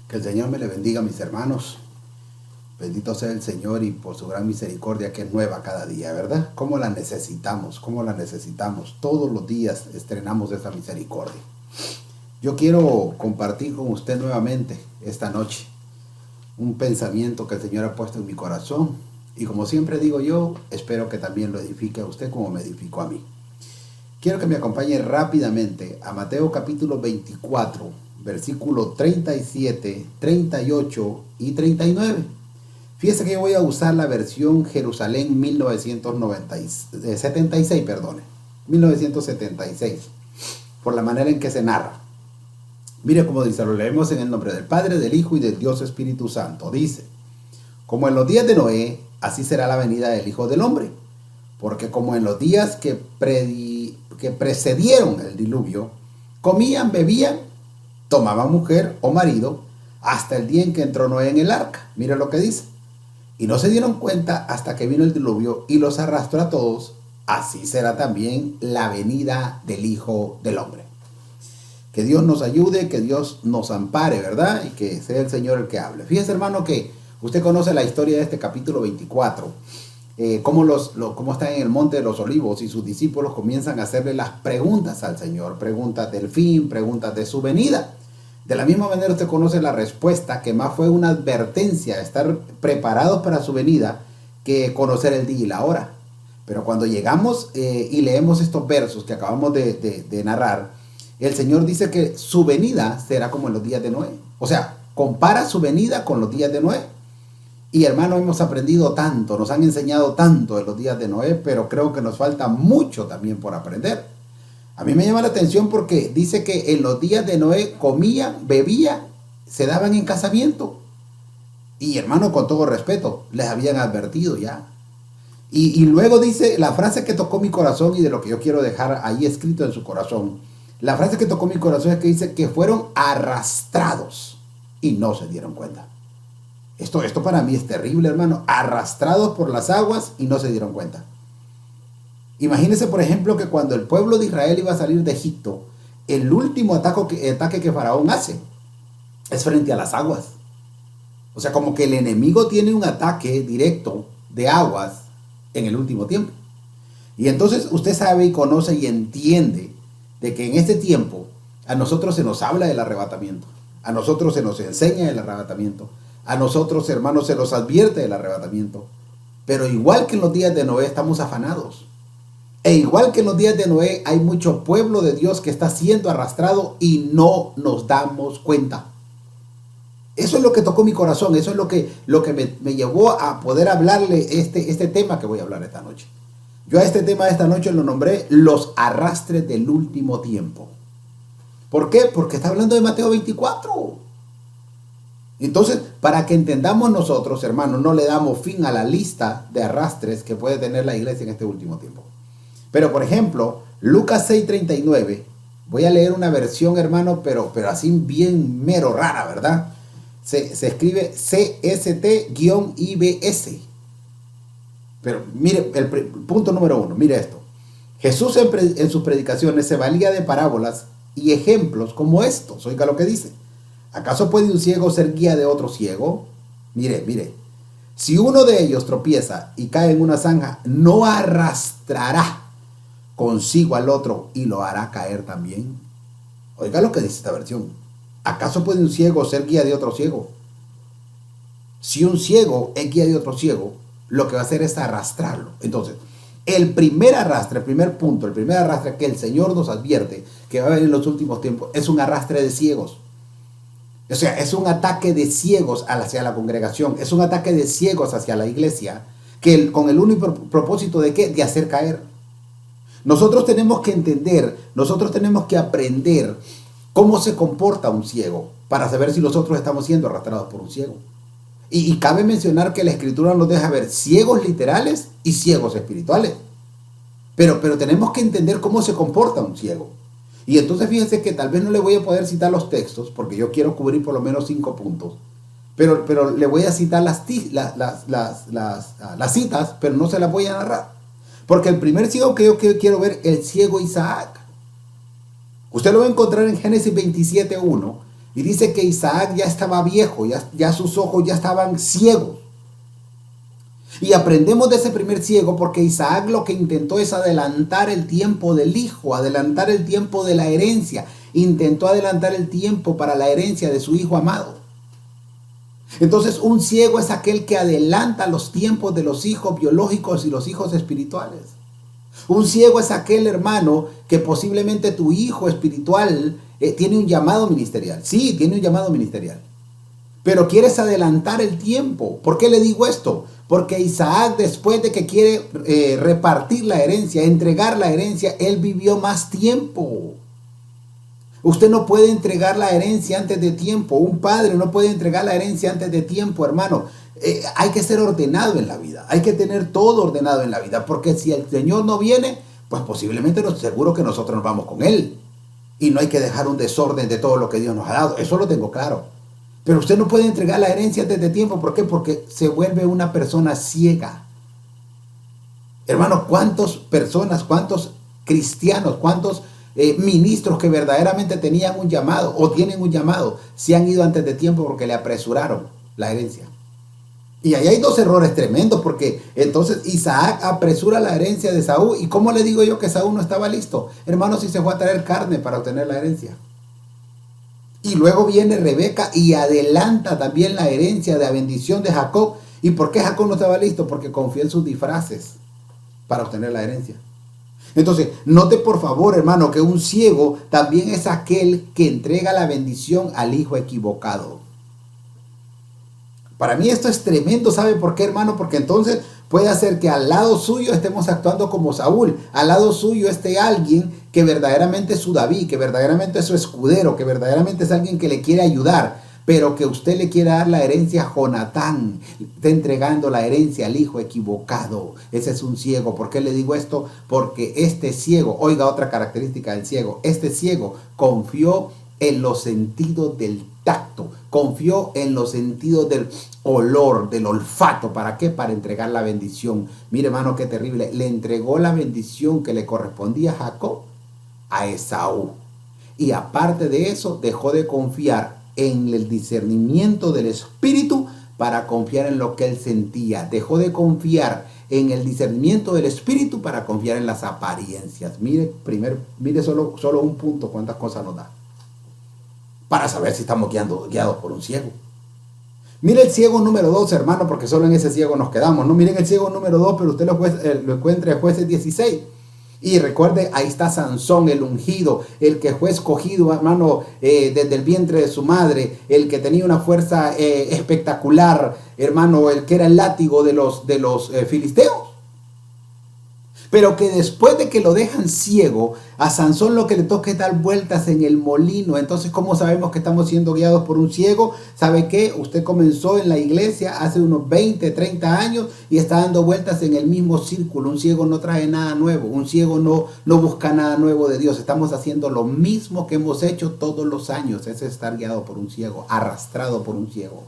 Que el Señor me le bendiga, mis hermanos. Bendito sea el Señor y por su gran misericordia que es nueva cada día, ¿verdad? ¿Cómo la necesitamos? ¿Cómo la necesitamos? Todos los días estrenamos esa misericordia. Yo quiero compartir con usted nuevamente esta noche un pensamiento que el Señor ha puesto en mi corazón. Y como siempre digo yo, espero que también lo edifique a usted como me edificó a mí. Quiero que me acompañe rápidamente a Mateo capítulo 24, versículos 37, 38 y 39. Fíjese que yo voy a usar la versión Jerusalén 1976, por la manera en que se narra. Mire cómo dice, lo leemos en el nombre del Padre, del Hijo y del Dios Espíritu Santo. Dice, como en los días de Noé, así será la venida del Hijo del Hombre. Porque como en los días que precedieron el diluvio, comían, bebían, tomaban mujer o marido, hasta el día en que entró Noé en el arca. Mire lo que dice. Y no se dieron cuenta hasta que vino el diluvio y los arrastró a todos. Así será también la venida del Hijo del Hombre. Que Dios nos ayude, que Dios nos ampare, ¿verdad? Y que sea el Señor el que hable. Fíjese, hermano, que usted conoce la historia de este capítulo 24. Cómo está en el Monte de los Olivos y sus discípulos comienzan a hacerle las preguntas al Señor. Preguntas del fin, preguntas de su venida. De la misma manera usted conoce la respuesta, que más fue una advertencia, estar preparados para su venida, que conocer el día y la hora. Pero cuando llegamos y leemos estos versos que acabamos de narrar, el Señor dice que su venida será como en los días de Noé. O sea, compara su venida con los días de Noé. Y hermano, hemos aprendido tanto, nos han enseñado tanto de los días de Noé, pero creo que nos falta mucho también por aprender. A mí me llama la atención porque dice que en los días de Noé comían, bebían, se daban en casamiento. Y hermano, con todo respeto, les habían advertido ya. Y luego dice la frase que tocó mi corazón y de lo que yo quiero dejar ahí escrito en su corazón. La frase que tocó mi corazón es que dice que fueron arrastrados y no se dieron cuenta. Esto para mí es terrible, hermano. Arrastrados por las aguas y no se dieron cuenta. Imagínense, por ejemplo, que cuando el pueblo de Israel iba a salir de Egipto, el último ataque que Faraón hace es frente a las aguas. O sea, como que el enemigo tiene un ataque directo de aguas en el último tiempo. Y entonces usted sabe y conoce y entiende de que en este tiempo a nosotros se nos habla del arrebatamiento. A nosotros se nos enseña del arrebatamiento. A nosotros, hermanos, se nos advierte del arrebatamiento. Pero igual que en los días de Noé estamos afanados. E igual que en los días de Noé hay mucho pueblo de Dios que está siendo arrastrado y no nos damos cuenta. Eso es lo que tocó mi corazón. Eso es lo que me llevó a poder hablarle este tema que voy a hablar esta noche. Yo a este tema de esta noche lo nombré los arrastres del último tiempo. ¿Por qué? Porque está hablando de Mateo 24. Entonces, para que entendamos nosotros, hermanos, no le damos fin a la lista de arrastres que puede tener la iglesia en este último tiempo. Pero, por ejemplo, Lucas 6:39, voy a leer una versión, hermano, pero así bien mero rara, ¿verdad? Se escribe CST-IBS. Pero mire, el punto número 1, mire esto. Jesús en sus predicaciones se valía de parábolas y ejemplos como estos. Oiga lo que dice. ¿Acaso puede un ciego ser guía de otro ciego? Mire. Si uno de ellos tropieza y cae en una zanja, no arrastrará consigo al otro y lo hará caer también. Oiga lo que dice esta versión. ¿Acaso puede un ciego ser guía de otro ciego? Si un ciego es guía de otro ciego, lo que va a hacer es arrastrarlo. Entonces, el primer arrastre que el Señor nos advierte que va a haber en los últimos tiempos es un arrastre de ciegos. O sea, es un ataque de ciegos hacia la congregación, es un ataque de ciegos hacia la iglesia, con el único propósito de ¿qué? De hacer caer. Nosotros tenemos que entender, nosotros tenemos que aprender cómo se comporta un ciego para saber si nosotros estamos siendo arrastrados por un ciego. Y cabe mencionar que la Escritura nos deja ver ciegos literales y ciegos espirituales. Pero tenemos que entender cómo se comporta un ciego. Y entonces fíjense que tal vez no le voy a poder citar los textos, porque yo quiero cubrir por lo menos 5 puntos. Pero le voy a citar las citas, pero no se las voy a narrar. Porque el primer ciego que yo quiero ver, el ciego Isaac. Usted lo va a encontrar en Génesis 27:1. Y dice que Isaac ya estaba viejo, ya sus ojos ya estaban ciegos. Y aprendemos de ese primer ciego porque Isaac lo que intentó es adelantar el tiempo del hijo, adelantar el tiempo de la herencia. Intentó adelantar el tiempo para la herencia de su hijo amado. Entonces, un ciego es aquel que adelanta los tiempos de los hijos biológicos y los hijos espirituales. Un ciego es aquel, hermano, que posiblemente tu hijo espiritual tiene un llamado ministerial. Sí, tiene un llamado ministerial. Pero quieres adelantar el tiempo. ¿Por qué le digo esto? Porque Isaac, después de que quiere repartir la herencia, entregar la herencia, él vivió más tiempo. Usted no puede entregar la herencia antes de tiempo. Un padre no puede entregar la herencia antes de tiempo, hermano. Hay que ser ordenado en la vida. Hay que tener todo ordenado en la vida. Porque si el Señor no viene, pues posiblemente seguro que nosotros nos vamos con Él. Y no hay que dejar un desorden de todo lo que Dios nos ha dado. Eso lo tengo claro. Pero usted no puede entregar la herencia antes de tiempo. ¿Por qué? Porque se vuelve una persona ciega. Hermano, ¿cuántas personas, cuántos cristianos, cuántos ministros que verdaderamente tenían un llamado o tienen un llamado se han ido antes de tiempo porque le apresuraron la herencia? Y ahí hay dos errores tremendos, porque entonces Isaac apresura la herencia de Saúl. ¿Y cómo le digo yo que Saúl no estaba listo? Hermano, si se fue a traer carne para obtener la herencia. Y luego viene Rebeca y adelanta también la herencia de la bendición de Jacob. ¿Y por qué Jacob no estaba listo? Porque confió en sus disfraces para obtener la herencia. Entonces, note por favor, hermano, que un ciego también es aquel que entrega la bendición al hijo equivocado. Para mí esto es tremendo. ¿Sabe por qué, hermano? Porque entonces puede hacer que al lado suyo estemos actuando como Saúl. Al lado suyo esté alguien que verdaderamente es su David, que verdaderamente es su escudero, que verdaderamente es alguien que le quiere ayudar, pero que usted le quiera dar la herencia a Jonatán. Está entregando la herencia al hijo equivocado. Ese es un ciego. ¿Por qué le digo esto? Porque este ciego, oiga otra característica del ciego, este ciego confió en los sentidos del tacto, confió en los sentidos del olor, del olfato. ¿Para qué? Para entregar la bendición. Mire, hermano, qué terrible. Le entregó la bendición que le correspondía a Jacob a Esaú. Y aparte de eso, dejó de confiar en el discernimiento del espíritu para confiar en lo que él sentía. Dejó de confiar en el discernimiento del espíritu para confiar en las apariencias. Mire solo un punto, cuántas cosas nos da para saber si estamos guiados por un ciego. Mire el ciego número 2, hermano, porque solo en ese ciego nos quedamos. No, miren el ciego número 2, pero usted lo encuentra en Jueces 16. Y recuerde, ahí está Sansón, el ungido, el que fue escogido, hermano, desde el vientre de su madre, el que tenía una fuerza espectacular, hermano, el que era el látigo de los filisteos. Pero que después de que lo dejan ciego, a Sansón lo que le toca es dar vueltas en el molino. Entonces, ¿cómo sabemos que estamos siendo guiados por un ciego? ¿Sabe qué? Usted comenzó en la iglesia hace unos 20, 30 años y está dando vueltas en el mismo círculo. Un ciego no trae nada nuevo. Un ciego no busca nada nuevo de Dios. Estamos haciendo lo mismo que hemos hecho todos los años. Ese es estar guiado por un ciego, arrastrado por un ciego.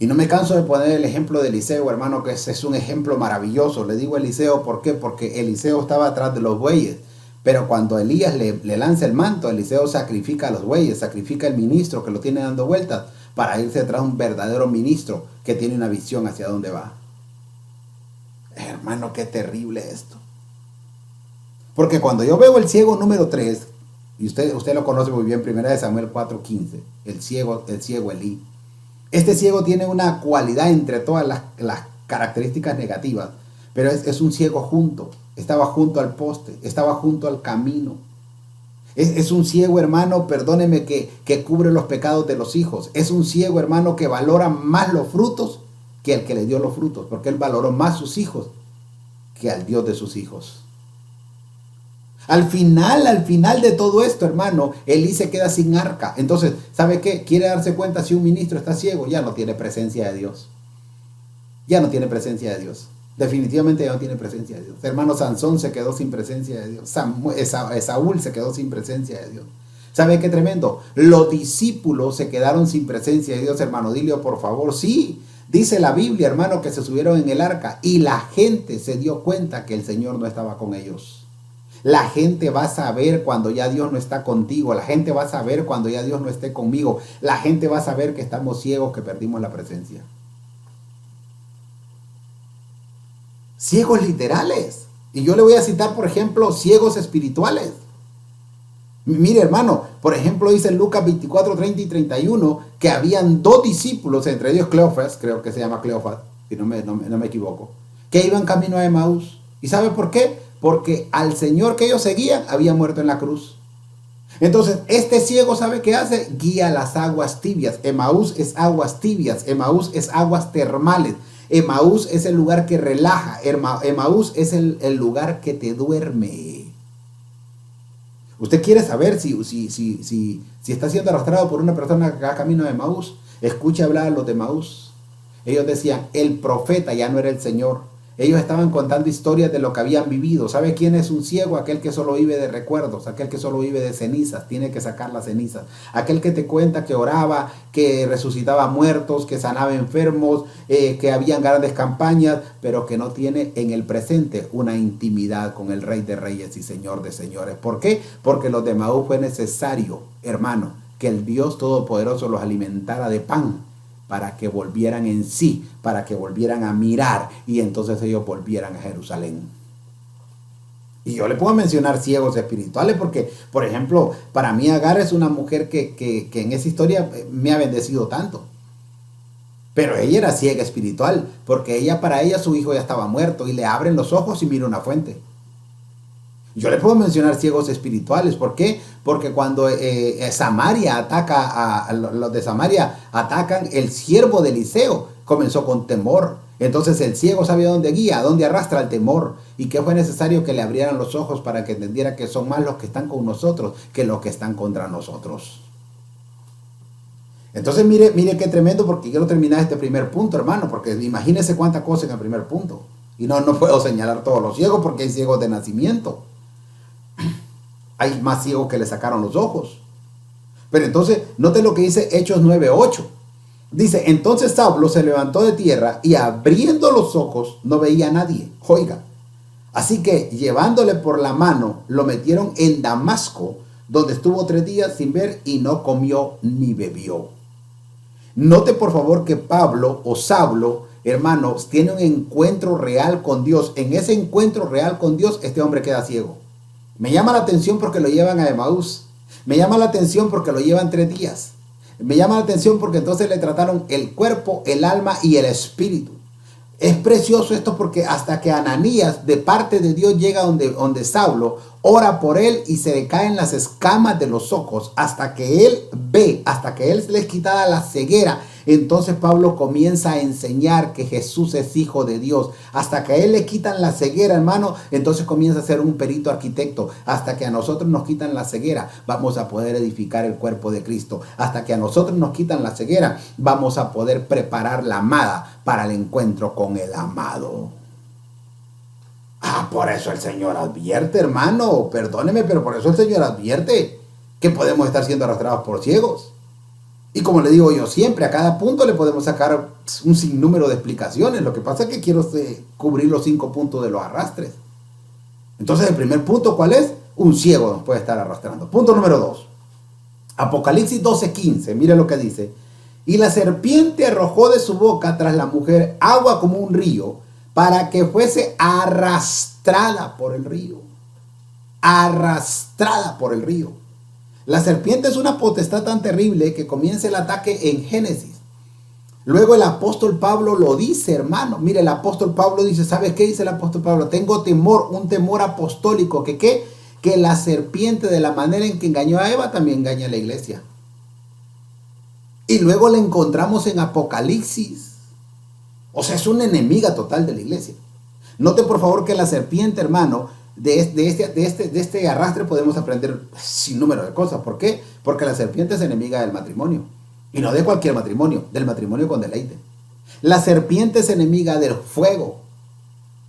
Y no me canso de poner el ejemplo de Eliseo, hermano, que es un ejemplo maravilloso. Le digo Eliseo, ¿por qué? Porque Eliseo estaba atrás de los bueyes. Pero cuando Elías le lanza el manto, Eliseo sacrifica a los bueyes, sacrifica al ministro que lo tiene dando vueltas para irse tras un verdadero ministro que tiene una visión hacia dónde va. Hermano, qué terrible esto. Porque cuando yo veo el ciego número 3, y usted lo conoce muy bien, 1 Samuel 4:15, el ciego Elí. Este ciego tiene una cualidad entre todas las características negativas, pero es un ciego junto. Estaba junto al poste, estaba junto al camino. Es un ciego, hermano, perdóneme, que cubre los pecados de los hijos. Es un ciego, hermano, que valora más los frutos que el que le dio los frutos, porque él valoró más sus hijos que al Dios de sus hijos. Al final de todo esto, hermano, Elí se queda sin arca. Entonces, ¿sabe qué? Quiere darse cuenta si un ministro está ciego, ya no tiene presencia de Dios. Ya no tiene presencia de Dios. Definitivamente ya no tiene presencia de Dios. Hermano, Sansón se quedó sin presencia de Dios. Saúl se quedó sin presencia de Dios. ¿Sabe qué tremendo? Los discípulos se quedaron sin presencia de Dios, hermano. Dile, por favor, sí. Dice la Biblia, hermano, que se subieron en el arca y la gente se dio cuenta que el Señor no estaba con ellos. La gente va a saber cuando ya Dios no está contigo. La gente va a saber cuando ya Dios no esté conmigo. La gente va a saber que estamos ciegos, que perdimos la presencia. Ciegos literales. Y yo le voy a citar, por ejemplo, ciegos espirituales. Mire, hermano, por ejemplo, dice en Lucas 24, 30 y 31 que habían dos discípulos, entre ellos Cleofas, creo que se llama Cleofas, si no me equivoco, que iban camino a Emaús. ¿Y sabe por qué? Porque al Señor que ellos seguían había muerto en la cruz. Entonces, este ciego, ¿sabe qué hace? Guía las aguas tibias. Emaús es aguas tibias, Emaús es aguas termales. Emaús es el lugar que relaja, Emaús es el lugar que te duerme. Usted quiere saber si está siendo arrastrado por una persona que va camino de Emaús. Escuche hablar a los de Emaús. Ellos decían, el profeta ya no era el Señor. Ellos estaban contando historias de lo que habían vivido. ¿Sabe quién es un ciego? Aquel que solo vive de recuerdos, aquel que solo vive de cenizas, tiene que sacar las cenizas. Aquel que te cuenta que oraba, que resucitaba muertos, que sanaba enfermos, que habían grandes campañas, pero que no tiene en el presente una intimidad con el Rey de Reyes y Señor de Señores. ¿Por qué? Porque los de Emaús fue necesario, hermano, que el Dios Todopoderoso los alimentara de pan, para que volvieran en sí, para que volvieran a mirar y entonces ellos volvieran a Jerusalén. Y yo le puedo mencionar ciegos espirituales porque, por ejemplo, para mí Agar es una mujer que en esa historia me ha bendecido tanto. Pero ella era ciega espiritual porque para ella su hijo ya estaba muerto y le abren los ojos y mira una fuente. Yo le puedo mencionar ciegos espirituales. ¿Por qué? Porque cuando Samaria ataca, los de Samaria atacan, el siervo de Eliseo comenzó con temor. Entonces el ciego sabe a dónde guía, a dónde arrastra el temor. Y que fue necesario que le abrieran los ojos para que entendiera que son más los que están con nosotros que los que están contra nosotros. Entonces mire qué tremendo, porque quiero terminar este primer punto, hermano, porque imagínese cuánta cosa en el primer punto. Y no puedo señalar todos los ciegos porque hay ciegos de nacimiento. Hay más ciegos que le sacaron los ojos. Pero entonces, note lo que dice Hechos 9:8. Dice, entonces Saulo se levantó de tierra y abriendo los ojos no veía a nadie. Oiga, así que llevándole por la mano lo metieron en Damasco, donde estuvo 3 días sin ver y no comió ni bebió. Note por favor que Pablo o Saulo, hermanos, tiene un encuentro real con Dios. En ese encuentro real con Dios, este hombre queda ciego. Me llama la atención porque lo llevan a Emaús. Me llama la atención porque lo llevan 3 días. Me llama la atención porque entonces le trataron el cuerpo, el alma y el espíritu. Es precioso esto porque hasta que Ananías de parte de Dios llega donde Saulo, ora por él y se le caen las escamas de los ojos hasta que él ve, hasta que él le es quitada la ceguera. Entonces Pablo comienza a enseñar que Jesús es hijo de Dios. Hasta que a él le quitan la ceguera, hermano, entonces comienza a ser un perito arquitecto. Hasta que a nosotros nos quitan la ceguera, vamos a poder edificar el cuerpo de Cristo. Hasta que a nosotros nos quitan la ceguera, vamos a poder preparar la amada para el encuentro con el amado. Por eso el Señor advierte, hermano. Perdóneme, pero por eso el Señor advierte que podemos estar siendo arrastrados por ciegos. Y como le digo yo siempre, a cada punto le podemos sacar un sinnúmero de explicaciones. Lo que pasa es que quiero cubrir los 5 puntos de los arrastres. Entonces, el primer punto, ¿cuál es? Un ciego nos puede estar arrastrando. Punto número 2. Apocalipsis 12:15. Mire lo que dice. Y la serpiente arrojó de su boca tras la mujer agua como un río, para que fuese arrastrada por el río. Arrastrada por el río. La serpiente es una potestad tan terrible que comienza el ataque en Génesis. Luego el apóstol Pablo lo dice, hermano. Mire, el apóstol Pablo dice, ¿sabes qué dice el apóstol Pablo? Tengo temor, un temor apostólico. Que la serpiente, de la manera en que engañó a Eva, también engaña a la iglesia. Y luego la encontramos en Apocalipsis. O sea, es una enemiga total de la iglesia. Note por favor que la serpiente, hermano, de este arrastre podemos aprender sin número de cosas. ¿Por qué? Porque la serpiente es enemiga del matrimonio. Y no de cualquier matrimonio, del matrimonio con deleite. La serpiente es enemiga del fuego.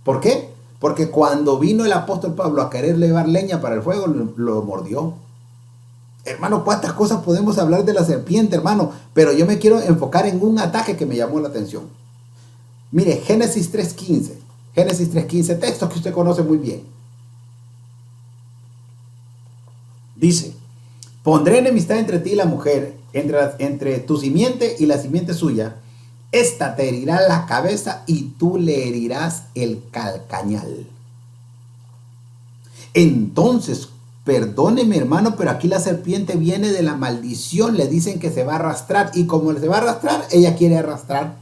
¿Por qué? Porque cuando vino el apóstol Pablo a querer llevar leña para el fuego, lo mordió. Hermano, ¿cuántas cosas podemos hablar de la serpiente, hermano? Pero yo me quiero enfocar en un ataque que me llamó la atención. Mire, Génesis 3:15. Génesis 3:15, textos que usted conoce muy bien. Dice, pondré enemistad entre ti y la mujer, entre tu simiente y la simiente suya. Esta te herirá la cabeza y tú le herirás el calcañal. Entonces, perdóneme hermano, pero aquí la serpiente viene de la maldición. Le dicen que se va a arrastrar y como se va a arrastrar, ella quiere arrastrar.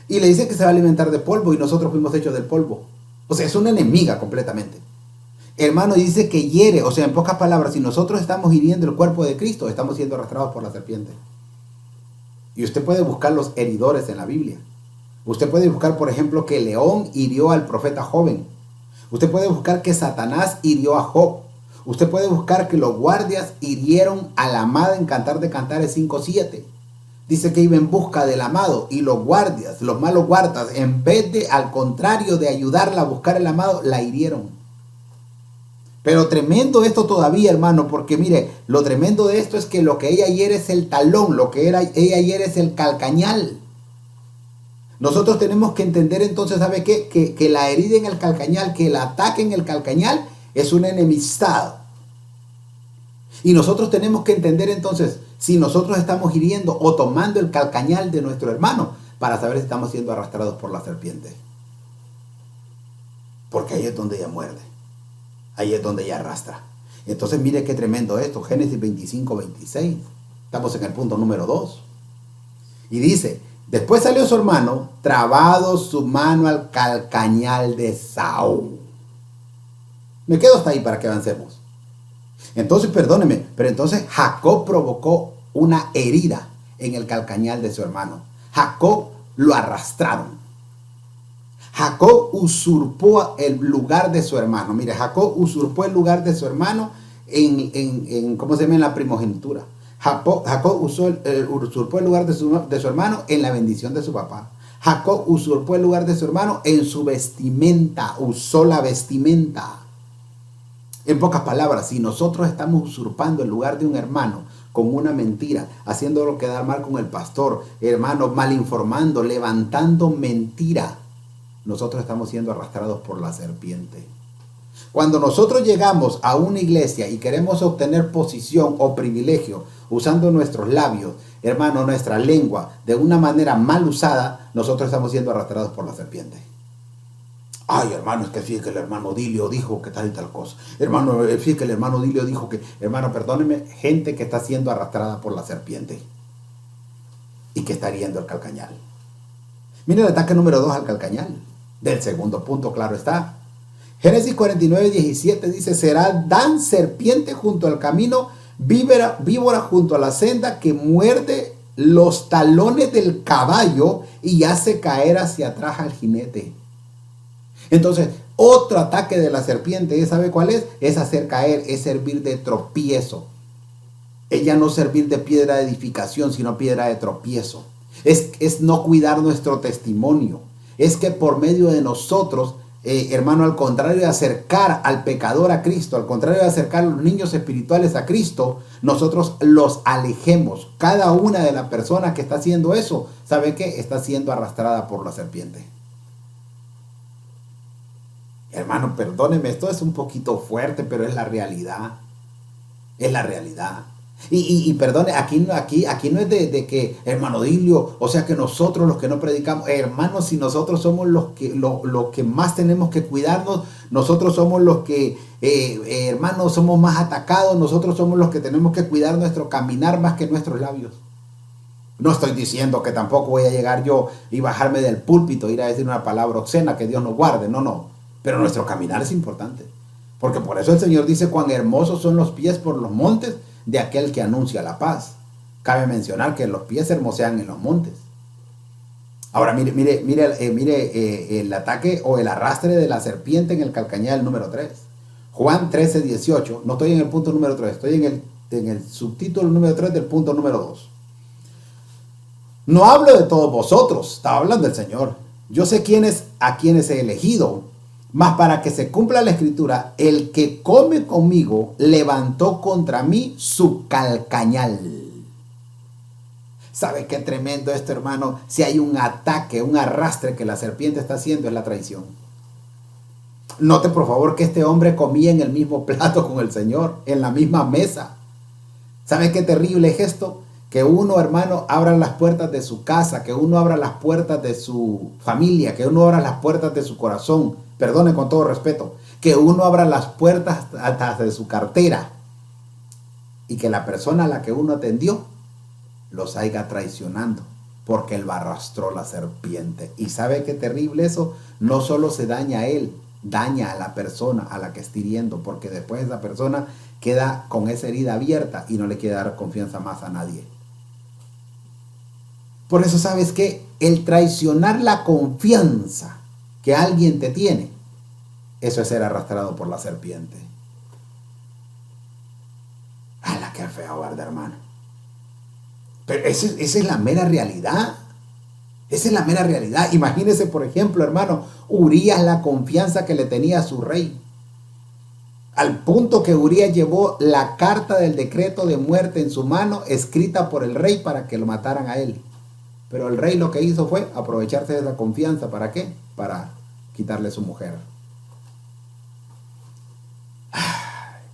Y le dicen que se va a alimentar de polvo y nosotros fuimos hechos del polvo. O sea, es una enemiga completamente. Hermano, dice que hiere, o sea, en pocas palabras, si nosotros estamos hiriendo el cuerpo de Cristo, estamos siendo arrastrados por la serpiente. Y usted puede buscar los heridores en la Biblia. Usted puede buscar, por ejemplo, que León hirió al profeta joven. Usted puede buscar que Satanás hirió a Job. Usted puede buscar que los guardias hirieron a la amada en Cantar de Cantares 5:7. Dice que iba en busca del amado y los guardias, los malos guardas, en vez de, al contrario, de ayudarla a buscar el amado, la hirieron. Pero tremendo esto todavía, hermano, porque mire, lo tremendo de esto es que lo que ella hiere es el talón, lo que ella hiere es el calcañal. Nosotros tenemos que entender entonces, ¿sabe qué? Que la herida en el calcañal, que el ataque en el calcañal es una enemistad. Y nosotros tenemos que entender entonces si nosotros estamos hiriendo o tomando el calcañal de nuestro hermano para saber si estamos siendo arrastrados por la serpiente. Porque ahí es donde ella muerde. Ahí es donde ella arrastra. Entonces mire qué tremendo esto. Génesis 25:26. Estamos en el punto número 2. Y dice, después salió su hermano, trabado su mano al calcañal de Esaú. Me quedo hasta ahí para que avancemos. Entonces, perdóneme, pero entonces Jacob provocó una herida en el calcañal de su hermano. Jacob lo arrastraron. Jacob usurpó el lugar de su hermano. Mire, Jacob usurpó el lugar de su hermano ¿cómo se llama? En la primogenitura. Jacob usurpó el lugar de su hermano en la bendición de su papá. Jacob usurpó el lugar de su hermano en su vestimenta. Usó la vestimenta. En pocas palabras, si nosotros estamos usurpando el lugar de un hermano con una mentira, haciéndolo quedar mal con el pastor, hermano, mal informando, levantando mentira, nosotros estamos siendo arrastrados por la serpiente. Cuando nosotros llegamos a una iglesia y queremos obtener posición o privilegio usando nuestros labios, hermano, nuestra lengua, de una manera mal usada, nosotros estamos siendo arrastrados por la serpiente. Ay, hermano, es que fíjate que el hermano Dilio dijo que tal y tal cosa. Hermano, fíjate que el hermano Dilio dijo que, hermano, perdóneme, gente que está siendo arrastrada por la serpiente y que está hiriendo el calcañal. Mire el ataque número 2 al calcañal. Del segundo punto, claro está. Génesis 49:17 dice, será Dan serpiente junto al camino, víbora junto a la senda, que muerde los talones del caballo y hace caer hacia atrás al jinete. Entonces, otro ataque de la serpiente, ¿sabe cuál es? Es hacer caer, es servir de tropiezo. Ella no servir de piedra de edificación, sino piedra de tropiezo. Es no cuidar nuestro testimonio. Es que por medio de nosotros, hermano, al contrario de acercar al pecador a Cristo, al contrario de acercar a los niños espirituales a Cristo, nosotros los alejemos. Cada una de las personas que está haciendo eso, ¿sabe qué? Está siendo arrastrada por la serpiente. Hermano, perdóneme, esto es un poquito fuerte, pero es la realidad. Es la realidad. Y perdone, aquí no es de que, hermano Dilio, o sea que nosotros los que no predicamos, hermanos, si nosotros somos los que más tenemos que cuidarnos, nosotros somos los que, hermanos, somos más atacados, nosotros somos los que tenemos que cuidar nuestro caminar más que nuestros labios. No estoy diciendo que tampoco voy a llegar yo y bajarme del púlpito, ir a decir una palabra obscena, que Dios nos guarde, no. Pero nuestro caminar es importante. Porque por eso el Señor dice, cuán hermosos son los pies por los montes de aquel que anuncia la paz. Cabe mencionar que los pies se hermosean en los montes. Ahora mire el ataque o el arrastre de la serpiente en el calcañal número 3. Juan 13:18. No estoy en el punto número 3, estoy en el subtítulo número 3 del punto número 2. No hablo de todos vosotros, estaba hablando el Señor. Yo sé a quienes he elegido. Mas para que se cumpla la escritura, el que come conmigo levantó contra mí su calcañal. ¿Sabe qué tremendo esto, hermano? Si hay un ataque, un arrastre que la serpiente está haciendo, es la traición. Note por favor que este hombre comía en el mismo plato con el Señor, en la misma mesa. ¿Sabe qué terrible es esto? Que uno, hermano, abra las puertas de su casa, que uno abra las puertas de su familia, que uno abra las puertas de su corazón, perdone con todo respeto, que uno abra las puertas hasta de su cartera y que la persona a la que uno atendió los haya traicionando porque él arrastró la serpiente. ¿Y sabe qué terrible eso? No solo se daña a él, daña a la persona a la que está hiriendo, porque después esa persona queda con esa herida abierta y no le quiere dar confianza más a nadie. Por eso, ¿sabes qué? El traicionar la confianza que alguien te tiene, eso es ser arrastrado por la serpiente. ¡Hala, qué feo, verdad, hermano! Pero esa es la mera realidad. Esa es la mera realidad. Imagínese, por ejemplo, hermano, Urías, la confianza que le tenía a su rey. Al punto que Urías llevó la carta del decreto de muerte en su mano, escrita por el rey para que lo mataran a él. Pero el rey lo que hizo fue aprovecharse de esa confianza. ¿Para qué? Para quitarle su mujer.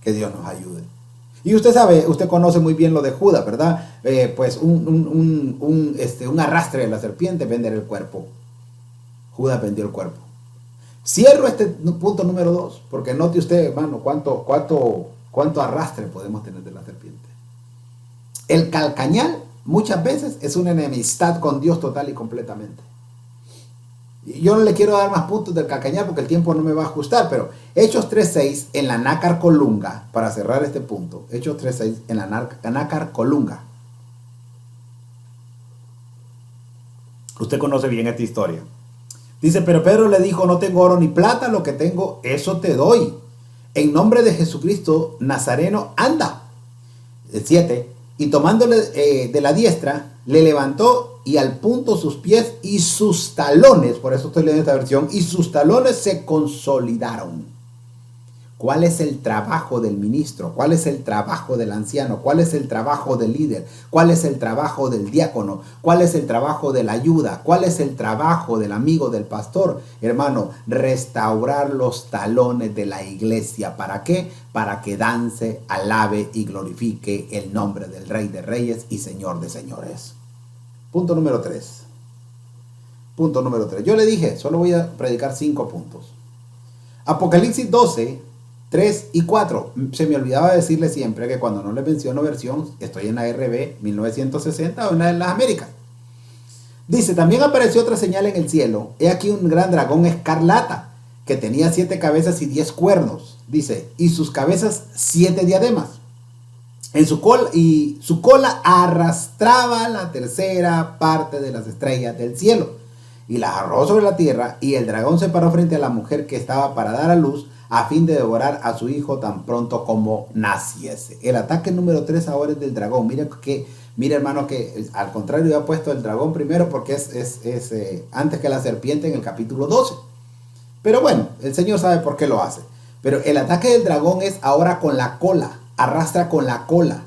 Que Dios nos ayude. Y usted sabe, usted conoce muy bien lo de Judas, ¿verdad? Pues un arrastre de la serpiente, vender el cuerpo. Judas vendió el cuerpo. Cierro este punto número 2, porque note usted, hermano, cuánto arrastre podemos tener de la serpiente. El calcañal muchas veces es una enemistad con Dios total y completamente. Yo no le quiero dar más puntos del calcañal porque el tiempo no me va a ajustar, pero Hechos 3.6 en la nácar colunga, para cerrar este punto, Hechos 3.6 en la nácar colunga. Usted conoce bien esta historia. Dice, pero Pedro le dijo, no tengo oro ni plata, lo que tengo, eso te doy. En nombre de Jesucristo Nazareno, anda. 7. Y tomándole de la diestra, le levantó y al punto sus pies y sus talones, por eso estoy leyendo esta versión, y sus talones se consolidaron. ¿Cuál es el trabajo del ministro? ¿Cuál es el trabajo del anciano? ¿Cuál es el trabajo del líder? ¿Cuál es el trabajo del diácono? ¿Cuál es el trabajo de la ayuda? ¿Cuál es el trabajo del amigo del pastor? Hermano, restaurar los talones de la iglesia. ¿Para qué? Para que dance, alabe y glorifique el nombre del Rey de Reyes y Señor de Señores. Punto número 3. Punto número 3. Yo le dije, solo voy a predicar 5 puntos. Apocalipsis 12, 3 y 4. Se me olvidaba decirle siempre que cuando no le menciono versión, estoy en la RB 1960 o en la de las Américas. Dice, también apareció otra señal en el cielo. He aquí un gran dragón escarlata, que tenía 7 cabezas y 10 cuernos. Dice, y sus cabezas 7 diademas. En su cola arrastraba la tercera parte de las estrellas del cielo y las arrojó sobre la tierra, y el dragón se paró frente a la mujer que estaba para dar a luz, a fin de devorar a su hijo tan pronto como naciese. El ataque número 3 ahora es del dragón. Mire, hermano, que al contrario, yo he puesto el dragón primero porque es antes que la serpiente en el capítulo 12. Pero bueno, el Señor sabe por qué lo hace. Pero el ataque del dragón es ahora con la cola, arrastra con la cola.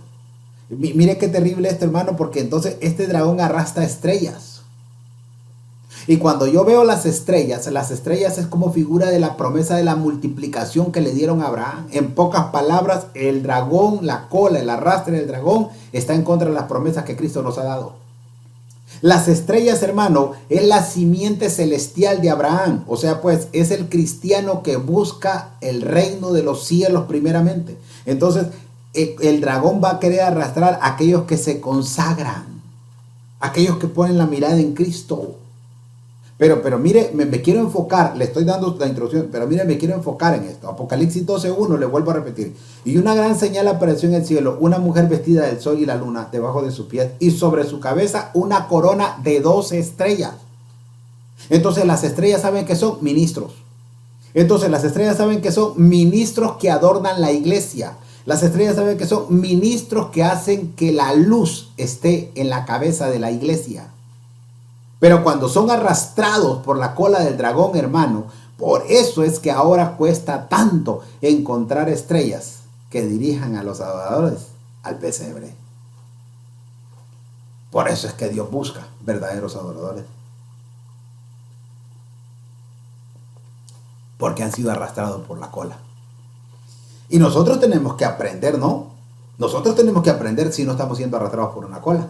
Mire qué terrible esto, hermano, porque entonces este dragón arrastra estrellas. Y cuando yo veo las estrellas es como figura de la promesa de la multiplicación que le dieron a Abraham. En pocas palabras, el dragón, la cola, el arrastre del dragón está en contra de las promesas que Cristo nos ha dado. Las estrellas, hermano, es la simiente celestial de Abraham. O sea, pues, es el cristiano que busca el reino de los cielos primeramente. Entonces, el dragón va a querer arrastrar a aquellos que se consagran, aquellos que ponen la mirada en Cristo. Pero mire, me quiero enfocar, le estoy dando la introducción, pero mire, me quiero enfocar en esto. Apocalipsis 12:1, le vuelvo a repetir. Y una gran señal apareció en el cielo, una mujer vestida del sol y la luna debajo de sus pies, y sobre su cabeza una corona de 12 estrellas. Entonces las estrellas saben que son ministros. Entonces las estrellas saben que son ministros que adornan la iglesia. Las estrellas saben que son ministros que hacen que la luz esté en la cabeza de la iglesia. Pero cuando son arrastrados por la cola del dragón, hermano, por eso es que ahora cuesta tanto encontrar estrellas que dirijan a los adoradores al pesebre. Por eso es que Dios busca verdaderos adoradores. porque han sido arrastrados por la cola. Y nosotros tenemos que aprender, ¿no? Nosotros tenemos que aprender si no estamos siendo arrastrados por una cola.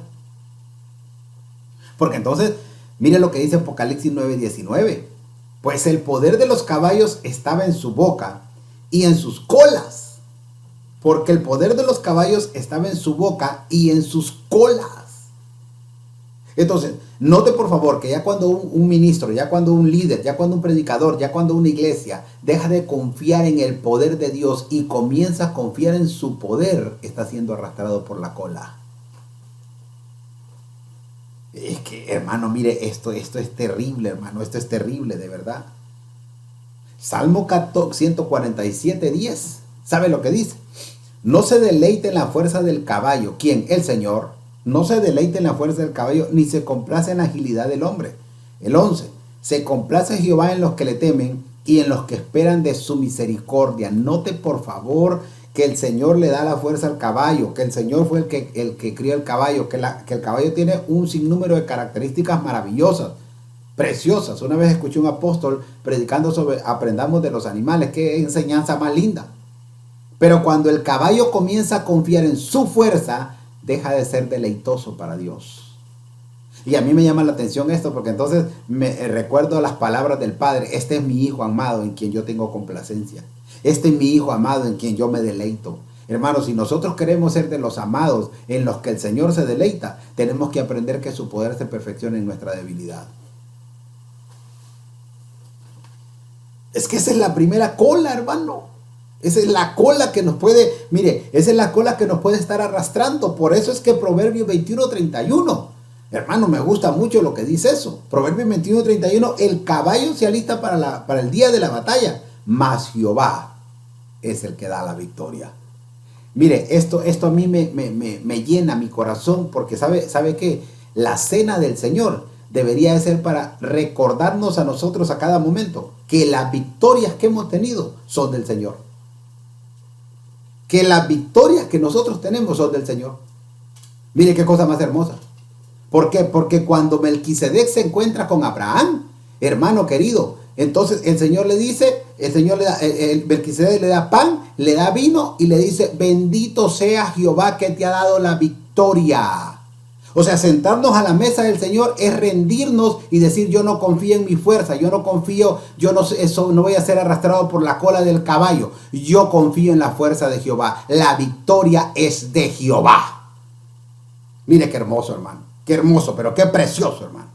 Porque entonces, mire lo que dice Apocalipsis 9:19. Pues el poder de los caballos estaba en su boca y en sus colas. Porque el poder de los caballos estaba en su boca y en sus colas. Entonces, note por favor que ya cuando un ministro, ya cuando un líder, ya cuando un predicador, ya cuando una iglesia deja de confiar en el poder de Dios y comienza a confiar en su poder, está siendo arrastrado por la cola. Es que, hermano, mire, esto es terrible, hermano, esto es terrible, de verdad. Salmo 147:10, ¿sabe lo que dice? No se deleite en la fuerza del caballo. ¿Quién? El Señor. No se deleite en la fuerza del caballo, ni se complace en la agilidad del hombre. El 11. Se complace Jehová en los que le temen y en los que esperan de su misericordia. Note por favor que el Señor le da la fuerza al caballo, que el Señor fue el que crió el caballo, que el caballo tiene un sinnúmero de características maravillosas, preciosas. Una vez escuché un apóstol predicando sobre aprendamos de los animales. Qué enseñanza más linda. Pero cuando el caballo comienza a confiar en su fuerza, deja de ser deleitoso para Dios. Y a mí me llama la atención esto, porque entonces me recuerdo las palabras del Padre. Este es mi Hijo amado en quien yo tengo complacencia. Este es mi Hijo amado en quien yo me deleito. Hermanos, si nosotros queremos ser de los amados en los que el Señor se deleita, tenemos que aprender que su poder se perfecciona en nuestra debilidad. Es que esa es la primera cola, hermano. Esa es la cola que nos puede, mire, esa es la cola que nos puede estar arrastrando. Por eso es que Proverbios 21:31, hermano, me gusta mucho lo que dice eso. Proverbios 21:31, el caballo se alista para el día de la batalla, mas Jehová es el que da la victoria. Mire, esto a mí me llena mi corazón, porque sabe que la cena del Señor debería de ser para recordarnos a nosotros a cada momento que las victorias que hemos tenido son del Señor. Que las victorias que nosotros tenemos son del Señor. Mire qué cosa más hermosa. ¿Por qué? Porque cuando Melquisedec se encuentra con Abraham, hermano querido, entonces el Señor le dice, Melquisedec le da pan, le da vino y le dice, bendito sea Jehová que te ha dado la victoria. O sea, sentarnos a la mesa del Señor es rendirnos y decir, yo no confío en mi fuerza, yo no confío, no voy a ser arrastrado por la cola del caballo. Yo confío en la fuerza de Jehová. La victoria es de Jehová. Mire qué hermoso, hermano. Qué hermoso, pero qué precioso, hermano.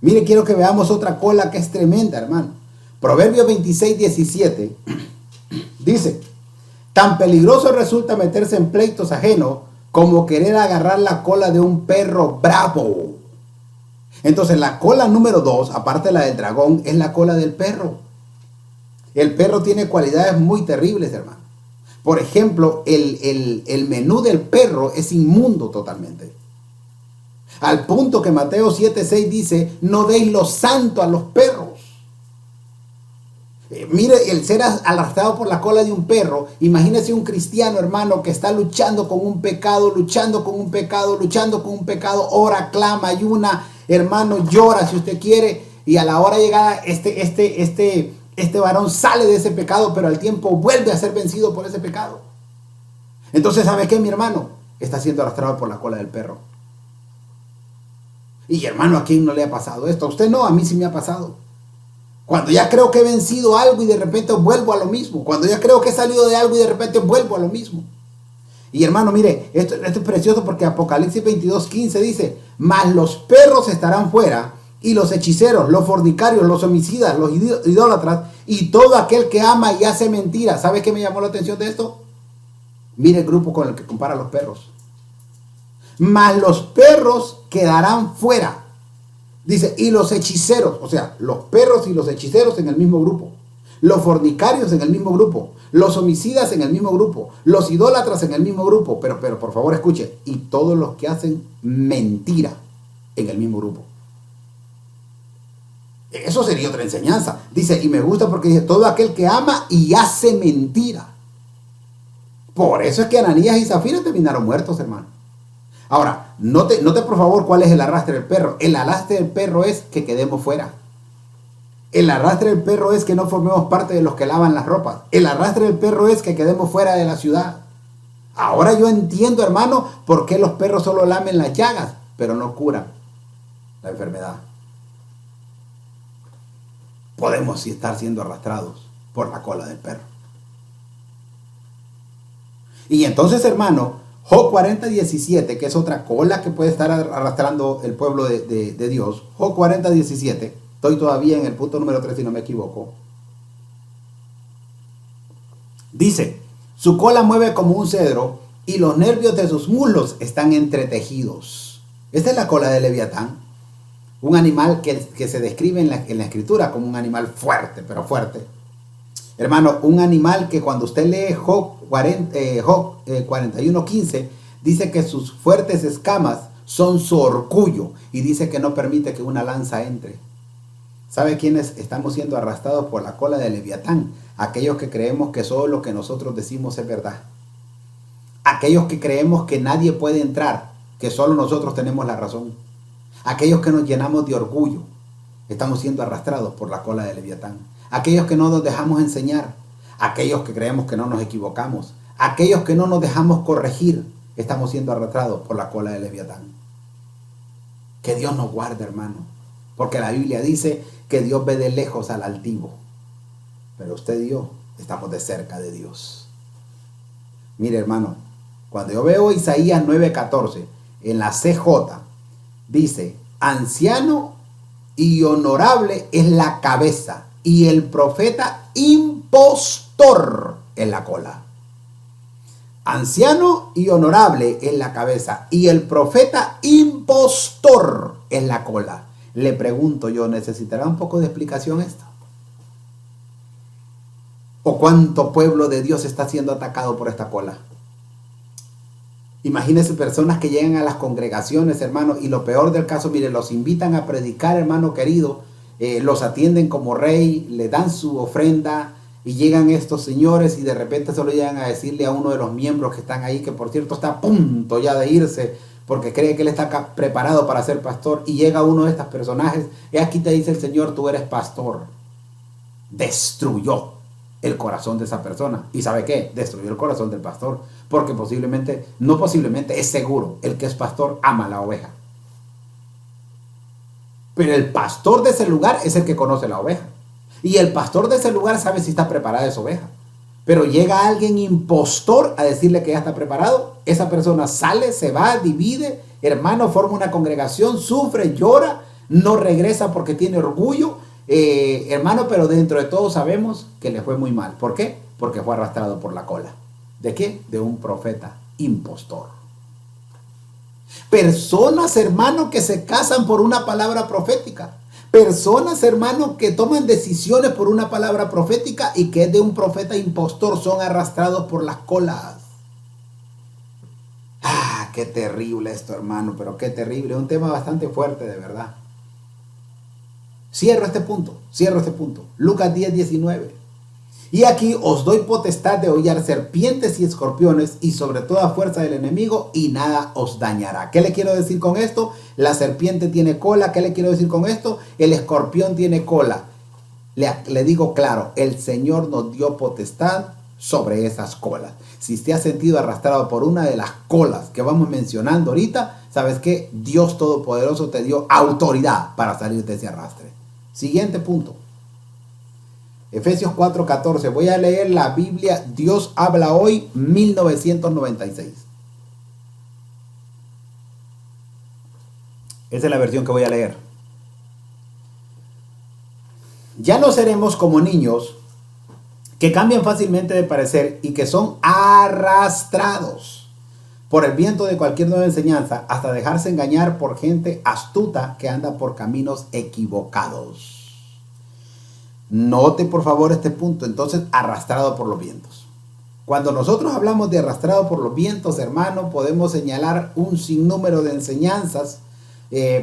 Mire, quiero que veamos otra cola que es tremenda, hermano. Proverbios 26:17 dice, tan peligroso resulta meterse en pleitos ajenos como querer agarrar la cola de un perro bravo. Entonces la cola número 2, aparte de la del dragón, es la cola del perro. El perro tiene cualidades muy terribles, hermano. Por ejemplo, el menú del perro es inmundo totalmente. Al punto que Mateo 7:6 dice, no deis lo santo a los perros. Mire, el ser arrastrado por la cola de un perro. Imagínese un cristiano, hermano, que está luchando con un pecado, ora, clama, ayuna, hermano, llora si usted quiere, y a la hora llegada este varón sale de ese pecado, pero al tiempo vuelve a ser vencido por ese pecado. Entonces, ¿sabe qué, mi hermano? Está siendo arrastrado por la cola del perro. Y hermano, ¿a quién no le ha pasado esto? A usted no, a mí sí me ha pasado. Cuando ya creo que he vencido algo y de repente vuelvo a lo mismo. Cuando ya creo que he salido de algo y de repente vuelvo a lo mismo. Y hermano, mire, esto es precioso porque Apocalipsis 22:15 dice, mas los perros estarán fuera y los hechiceros, los fornicarios, los homicidas, los idólatras y todo aquel que ama y hace mentira. ¿Sabe qué me llamó la atención de esto? Mire el grupo con el que compara a los perros. Mas los perros quedarán fuera. Dice, y los hechiceros, o sea, los perros y los hechiceros en el mismo grupo, los fornicarios en el mismo grupo, los homicidas en el mismo grupo, los idólatras en el mismo grupo, pero por favor escuche, y todos los que hacen mentira en el mismo grupo. Eso sería otra enseñanza. Dice, y me gusta porque dice, todo aquel que ama y hace mentira. Por eso es que Ananías y Zafira terminaron muertos, hermano. Ahora, note por favor cuál es el arrastre del perro. El arrastre del perro es que quedemos fuera. El arrastre del perro es que no formemos parte de los que lavan las ropas. El arrastre del perro es que quedemos fuera de la ciudad. Ahora yo entiendo, hermano, por qué los perros solo lamen las llagas, pero no curan la enfermedad. Podemos estar siendo arrastrados por la cola del perro. Y entonces, hermano, Job 40:17, que es otra cola que puede estar arrastrando el pueblo de Dios. Job 40:17, estoy todavía en el punto número 3 si no me equivoco. Dice, su cola mueve como un cedro y los nervios de sus muslos están entretejidos. Esta es la cola de Leviatán. Un animal que se describe en la escritura como un animal fuerte, pero fuerte. Hermano, un animal que cuando usted lee Job 41:15, dice que sus fuertes escamas son su orgullo y dice que no permite que una lanza entre. ¿Sabe quiénes estamos siendo arrastrados por la cola de Leviatán? Aquellos que creemos que solo lo que nosotros decimos es verdad. Aquellos que creemos que nadie puede entrar, que solo nosotros tenemos la razón. Aquellos que nos llenamos de orgullo, estamos siendo arrastrados por la cola de Leviatán. Aquellos que no nos dejamos enseñar, aquellos que creemos que no nos equivocamos, aquellos que no nos dejamos corregir, estamos siendo arrastrados por la cola de Leviatán. Que Dios nos guarde, hermano, porque la Biblia dice que Dios ve de lejos al altivo, pero usted y yo estamos de cerca de Dios. Mire, hermano, cuando yo veo Isaías 9:14 en la CJ, dice, anciano y honorable es la cabeza y el profeta impostor en la cola. Anciano y honorable en la cabeza y el profeta impostor en la cola. Le pregunto yo, ¿necesitará un poco de explicación esto? ¿O cuánto pueblo de Dios está siendo atacado por esta cola? Imagínense personas que llegan a las congregaciones, hermano, y lo peor del caso, mire, los invitan a predicar, hermano querido, los atienden como rey, le dan su ofrenda y llegan estos señores y de repente solo llegan a decirle a uno de los miembros que están ahí, que por cierto está a punto ya de irse porque cree que él está preparado para ser pastor, y llega uno de estos personajes y aquí te dice el Señor, tú eres pastor. Destruyó el corazón de esa persona. ¿Y sabe qué? Destruyó el corazón del pastor, porque posiblemente, no posiblemente, es seguro, el que es pastor ama a la oveja. Pero el pastor de ese lugar es el que conoce la oveja. Y el pastor de ese lugar sabe si está preparada esa oveja. Pero llega alguien impostor a decirle que ya está preparado. Esa persona sale, se va, divide, hermano, forma una congregación, sufre, llora, no regresa porque tiene orgullo. Hermano, pero dentro de todo sabemos que le fue muy mal. ¿Por qué? Porque fue arrastrado por la cola. ¿De qué? De un profeta impostor. Personas, hermano, que se casan por una palabra profética. Personas, hermano, que toman decisiones por una palabra profética y que es de un profeta impostor, son arrastrados por las colas. Ah, qué terrible esto, hermano, pero qué terrible. Es un tema bastante fuerte, de verdad. Cierro este punto. Lucas 10:19. Y aquí os doy potestad de hollar serpientes y escorpiones y sobre toda fuerza del enemigo y nada os dañará. ¿Qué le quiero decir con esto? La serpiente tiene cola. ¿Qué le quiero decir con esto? El escorpión tiene cola. Le digo claro, el Señor nos dio potestad sobre esas colas. Si te has sentido arrastrado por una de las colas que vamos mencionando ahorita, ¿sabes qué? Dios Todopoderoso te dio autoridad para salir de ese arrastre. Siguiente punto. Efesios 4:14. Voy a leer la Biblia Dios habla hoy, 1996. Esa es la versión que voy a leer. Ya no seremos como niños que cambian fácilmente de parecer y que son arrastrados por el viento de cualquier nueva enseñanza hasta dejarse engañar por gente astuta que anda por caminos equivocados. Note por favor este punto. Entonces, arrastrado por los vientos. Cuando nosotros hablamos de arrastrado por los vientos, hermano, podemos señalar un sinnúmero de enseñanzas.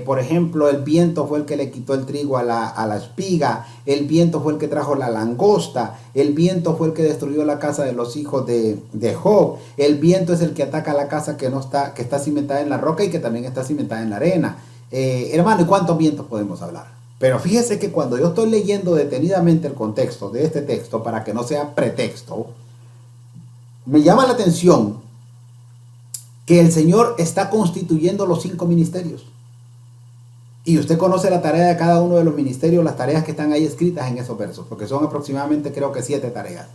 Por ejemplo, el viento fue el que le quitó el trigo a la espiga. El viento fue el que trajo la langosta. El viento fue el que destruyó la casa de los hijos de Job. El viento es el que ataca la casa que está cimentada en la roca y que también está cimentada en la arena. Hermano, ¿y cuántos vientos podemos hablar? Pero fíjese que cuando yo estoy leyendo detenidamente el contexto de este texto, para que no sea pretexto, me llama la atención que el Señor está constituyendo los 5 ministerios. Y usted conoce la tarea de cada uno de los ministerios, las tareas que están ahí escritas en esos versos, porque son aproximadamente, creo que 7 tareas,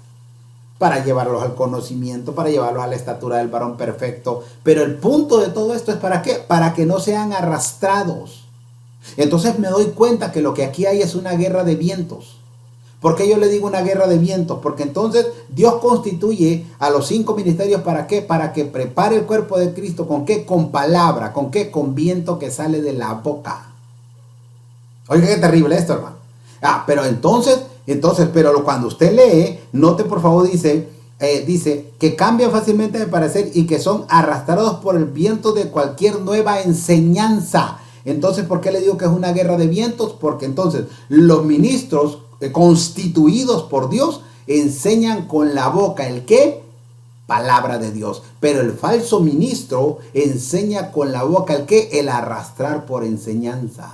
para llevarlos al conocimiento, para llevarlos a la estatura del varón perfecto. Pero el punto de todo esto es ¿para qué? Para que no sean arrastrados. Entonces me doy cuenta que lo que aquí hay es una guerra de vientos. ¿Por qué yo le digo una guerra de vientos? Porque entonces Dios constituye a los 5 ministerios ¿para qué? Para que prepare el cuerpo de Cristo. ¿Con qué? Con palabra. ¿Con qué? Con viento que sale de la boca. Oiga, qué terrible esto, hermano. Pero pero cuando usted lee, note por favor, dice que cambian fácilmente de parecer y que son arrastrados por el viento de cualquier nueva enseñanza. Entonces, ¿por qué le digo que es una guerra de vientos? Porque entonces los ministros constituidos por Dios enseñan con la boca ¿el qué? Palabra de Dios. Pero el falso ministro enseña con la boca ¿el qué? El arrastrar por enseñanza.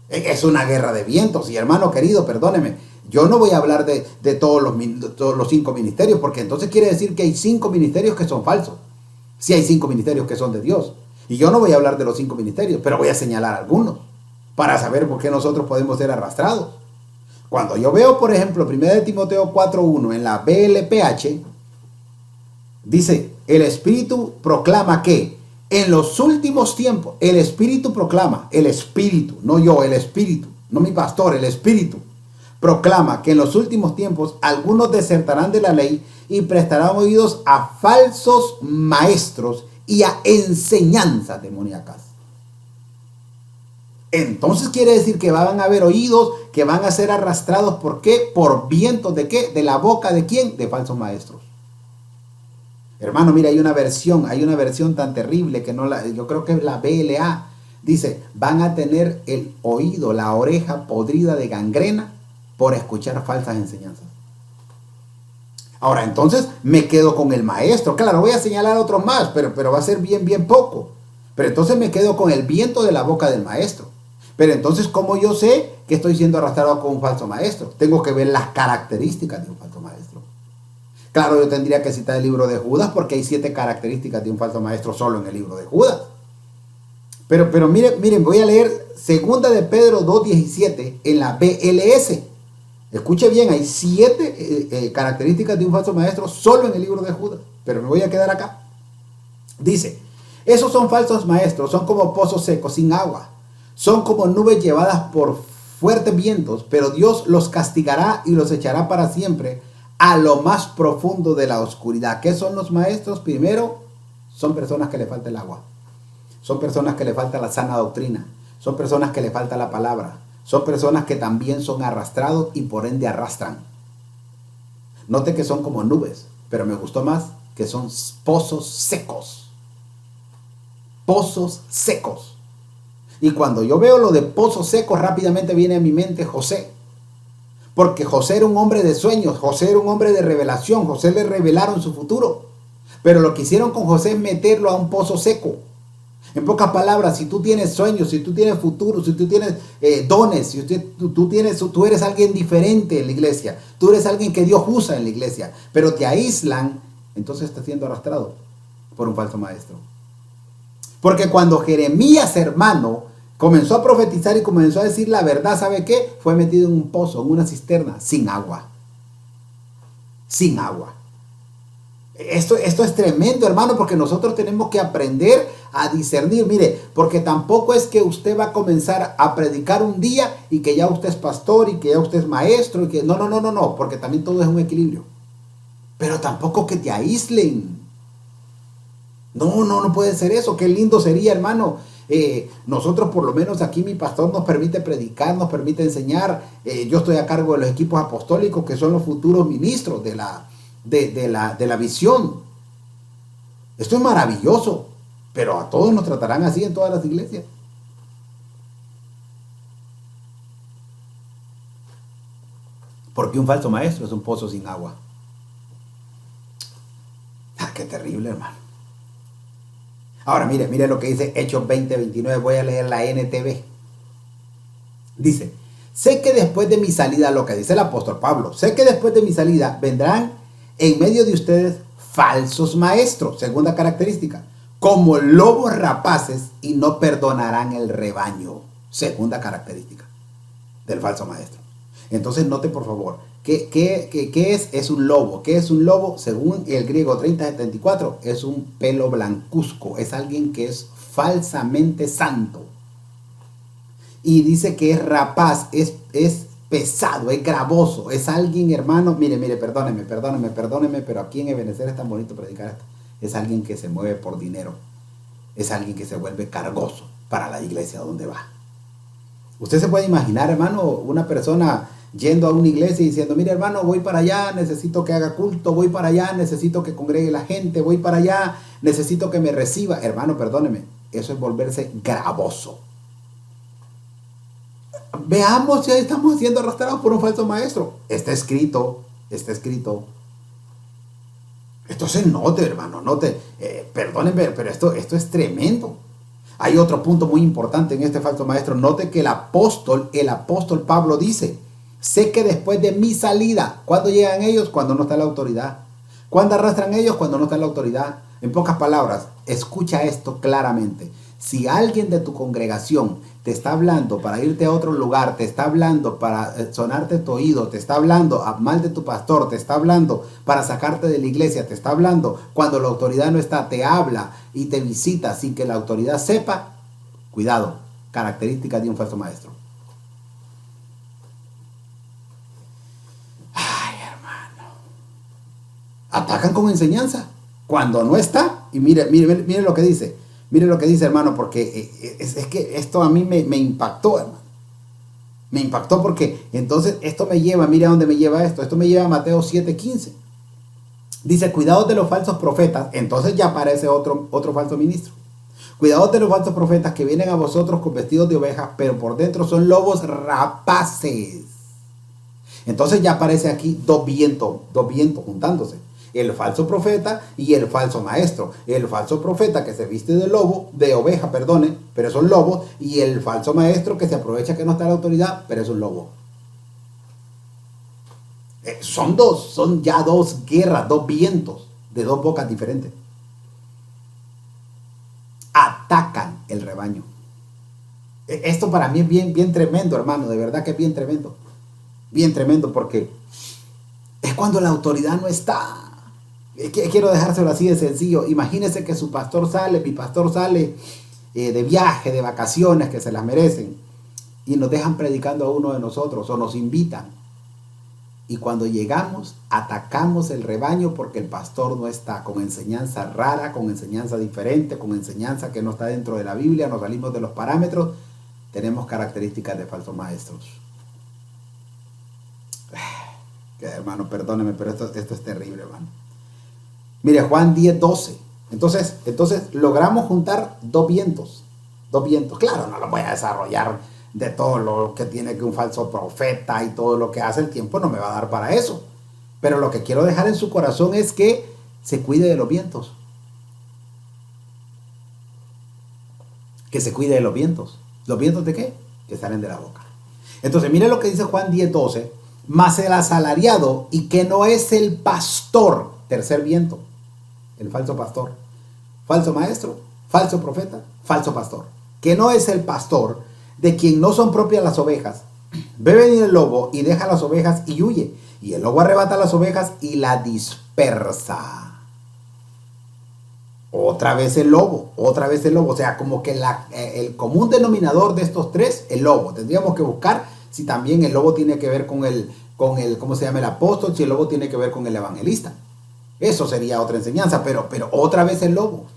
Es una guerra de vientos. Y hermano querido, perdóneme, yo no voy a hablar de todos los 5 ministerios, porque entonces quiere decir que hay 5 ministerios que son falsos. Si hay 5 ministerios que son de Dios. Y yo no voy a hablar de los 5 ministerios, pero voy a señalar algunos para saber por qué nosotros podemos ser arrastrados. Cuando yo veo, por ejemplo, 1 Timoteo 4:1 en la BLPH, dice, el Espíritu proclama que en los últimos tiempos, el Espíritu proclama, el Espíritu, no yo, el Espíritu, no mi pastor, el Espíritu, proclama que en los últimos tiempos algunos desertarán de la ley y prestarán oídos a falsos maestros y a enseñanzas demoníacas. Entonces quiere decir que van a haber oídos que van a ser arrastrados. ¿Por qué? Por vientos de qué? De la boca de quién? De falsos maestros. Hermano, mira, hay una versión tan terrible que yo creo que es la BLA. Dice, van a tener el oído, la oreja podrida de gangrena por escuchar falsas enseñanzas. Ahora, entonces me quedo con el maestro. Claro, voy a señalar otros más, pero va a ser bien poco. Pero entonces me quedo con el viento de la boca del maestro. Pero entonces, ¿cómo yo sé que estoy siendo arrastrado con un falso maestro? Tengo que ver las características de un falso maestro. Claro, yo tendría que citar el libro de Judas porque hay 7 características de un falso maestro solo en el libro de Judas. Pero miren, voy a leer 2 de Pedro 2:17 en la BLS. Escuche bien, hay 7 características de un falso maestro solo en el libro de Judas. Pero me voy a quedar acá. Dice, esos son falsos maestros, son como pozos secos sin agua. Son como nubes llevadas por fuertes vientos, pero Dios los castigará y los echará para siempre a lo más profundo de la oscuridad. ¿Qué son los maestros? Primero, son personas que le falta el agua. Son personas que le falta la sana doctrina. Son personas que le falta la palabra. Son personas que también son arrastrados y por ende arrastran. Note que son como nubes, pero me gustó más que son pozos secos. Pozos secos. Y cuando yo veo lo de pozos secos, rápidamente viene a mi mente José. Porque José era un hombre de sueños, José era un hombre de revelación, José le revelaron su futuro. Pero lo que hicieron con José es meterlo a un pozo seco. En pocas palabras, si tú tienes sueños, si tú tienes futuro, si tú tienes dones, si tú eres alguien diferente en la iglesia, tú eres alguien que Dios usa en la iglesia, pero te aíslan, entonces estás siendo arrastrado por un falso maestro. Porque cuando Jeremías, hermano, comenzó a profetizar y comenzó a decir la verdad, ¿sabe qué? Fue metido en un pozo, en una cisterna, sin agua. Sin agua. Esto es tremendo, hermano, porque nosotros tenemos que aprender a discernir. Mire, porque tampoco es que usted va a comenzar a predicar un día y que ya usted es pastor y que ya usted es maestro. Y que no, porque también todo es un equilibrio. Pero tampoco que te aíslen. No puede ser eso. Qué lindo sería, hermano. Nosotros, por lo menos aquí, mi pastor nos permite predicar, nos permite enseñar. Yo estoy a cargo de los equipos apostólicos que son los futuros ministros de la visión. Esto es maravilloso, pero a todos nos tratarán así en todas las iglesias. Porque un falso maestro es un pozo sin agua. Qué terrible, hermano. Ahora mire lo que dice Hechos 20:29. Voy a leer la NTV. Dice, sé que después de mi salida, lo que dice el apóstol Pablo, sé que después de mi salida vendrán en medio de ustedes falsos maestros, segunda característica, como lobos rapaces y no perdonarán el rebaño, segunda característica del falso maestro. Entonces note por favor, ¿qué es? Es un lobo. ¿Qué es un lobo? Según el griego 3074, es un pelo blancuzco, es alguien que es falsamente santo. Y dice que es rapaz, es pesado, es gravoso, es alguien, hermano, mire, perdóneme, pero aquí en Ebenezer es tan bonito predicar esto. Es alguien que se mueve por dinero, es alguien que se vuelve cargoso para la iglesia donde va. Usted se puede imaginar, hermano, una persona yendo a una iglesia y diciendo, mire, hermano, voy para allá, necesito que haga culto, voy para allá, necesito que congregue la gente, voy para allá, necesito que me reciba. Hermano, perdóneme, eso es volverse gravoso. Veamos si estamos siendo arrastrados por un falso maestro. Está escrito. Entonces note, hermano, note. Perdónenme, pero esto es tremendo. Hay otro punto muy importante en este falso maestro. Note que el apóstol Pablo dice, sé que después de mi salida, ¿cuándo llegan ellos? Cuando no está la autoridad. ¿Cuándo arrastran ellos? Cuando no está la autoridad. En pocas palabras, escucha esto claramente. Si alguien de tu congregación te está hablando para irte a otro lugar, te está hablando para sonarte tu oído, te está hablando mal de tu pastor, te está hablando para sacarte de la iglesia, te está hablando cuando la autoridad no está, te habla y te visita sin que la autoridad sepa, cuidado, características de un falso maestro. Ay, hermano. Atacan con enseñanza cuando no está. Y mire lo que dice. Mire lo que dice, hermano, porque es que esto a mí me impactó, hermano. Me impactó porque entonces esto me lleva, mire a dónde me lleva esto. Esto me lleva a Mateo 7:15. Dice, cuidados de los falsos profetas. Entonces ya aparece otro falso ministro. Cuidados de los falsos profetas que vienen a vosotros con vestidos de ovejas, pero por dentro son lobos rapaces. Entonces ya aparece aquí dos vientos juntándose. El falso profeta y el falso maestro. El falso profeta que se viste de oveja, pero son lobos, y el falso maestro que se aprovecha que no está la autoridad, pero es un lobo. Son ya dos guerras, dos vientos de dos bocas diferentes. Atacan el rebaño. Esto para mí es bien tremendo, hermano, de verdad que es bien tremendo. Bien tremendo porque es cuando la autoridad no está. Quiero dejárselo así de sencillo. Imagínese que mi pastor sale de viaje, de vacaciones, que se las merecen, y nos dejan predicando a uno de nosotros o nos invitan. Y cuando llegamos, atacamos el rebaño porque el pastor no está, con enseñanza rara, con enseñanza diferente, con enseñanza que no está dentro de la Biblia, nos salimos de los parámetros, tenemos características de falsos maestros. Hermano, perdóneme, pero esto es terrible, hermano. Mire, Juan 10:12. Entonces logramos juntar dos vientos. Claro, no lo voy a desarrollar de todo lo que tiene que un falso profeta y todo lo que hace, el tiempo no me va a dar para eso. Pero lo que quiero dejar en su corazón es que se cuide de los vientos. Que se cuide de los vientos. ¿Los vientos de qué? Que salen de la boca. Entonces, mire lo que dice Juan 10:12. Mas el asalariado y que no es el pastor, tercer viento, el falso pastor, falso maestro, falso profeta, falso pastor, que no es el pastor, de quien no son propias las ovejas, ve venir el lobo y deja las ovejas y huye, y el lobo arrebata las ovejas y la dispersa. Otra vez el lobo, o sea, como que el común denominador de estos tres, el lobo. Tendríamos que buscar si también el lobo tiene que ver con el ¿cómo se llama? El apóstol, si el lobo tiene que ver con el evangelista. Eso sería otra enseñanza, pero otra vez el lobo.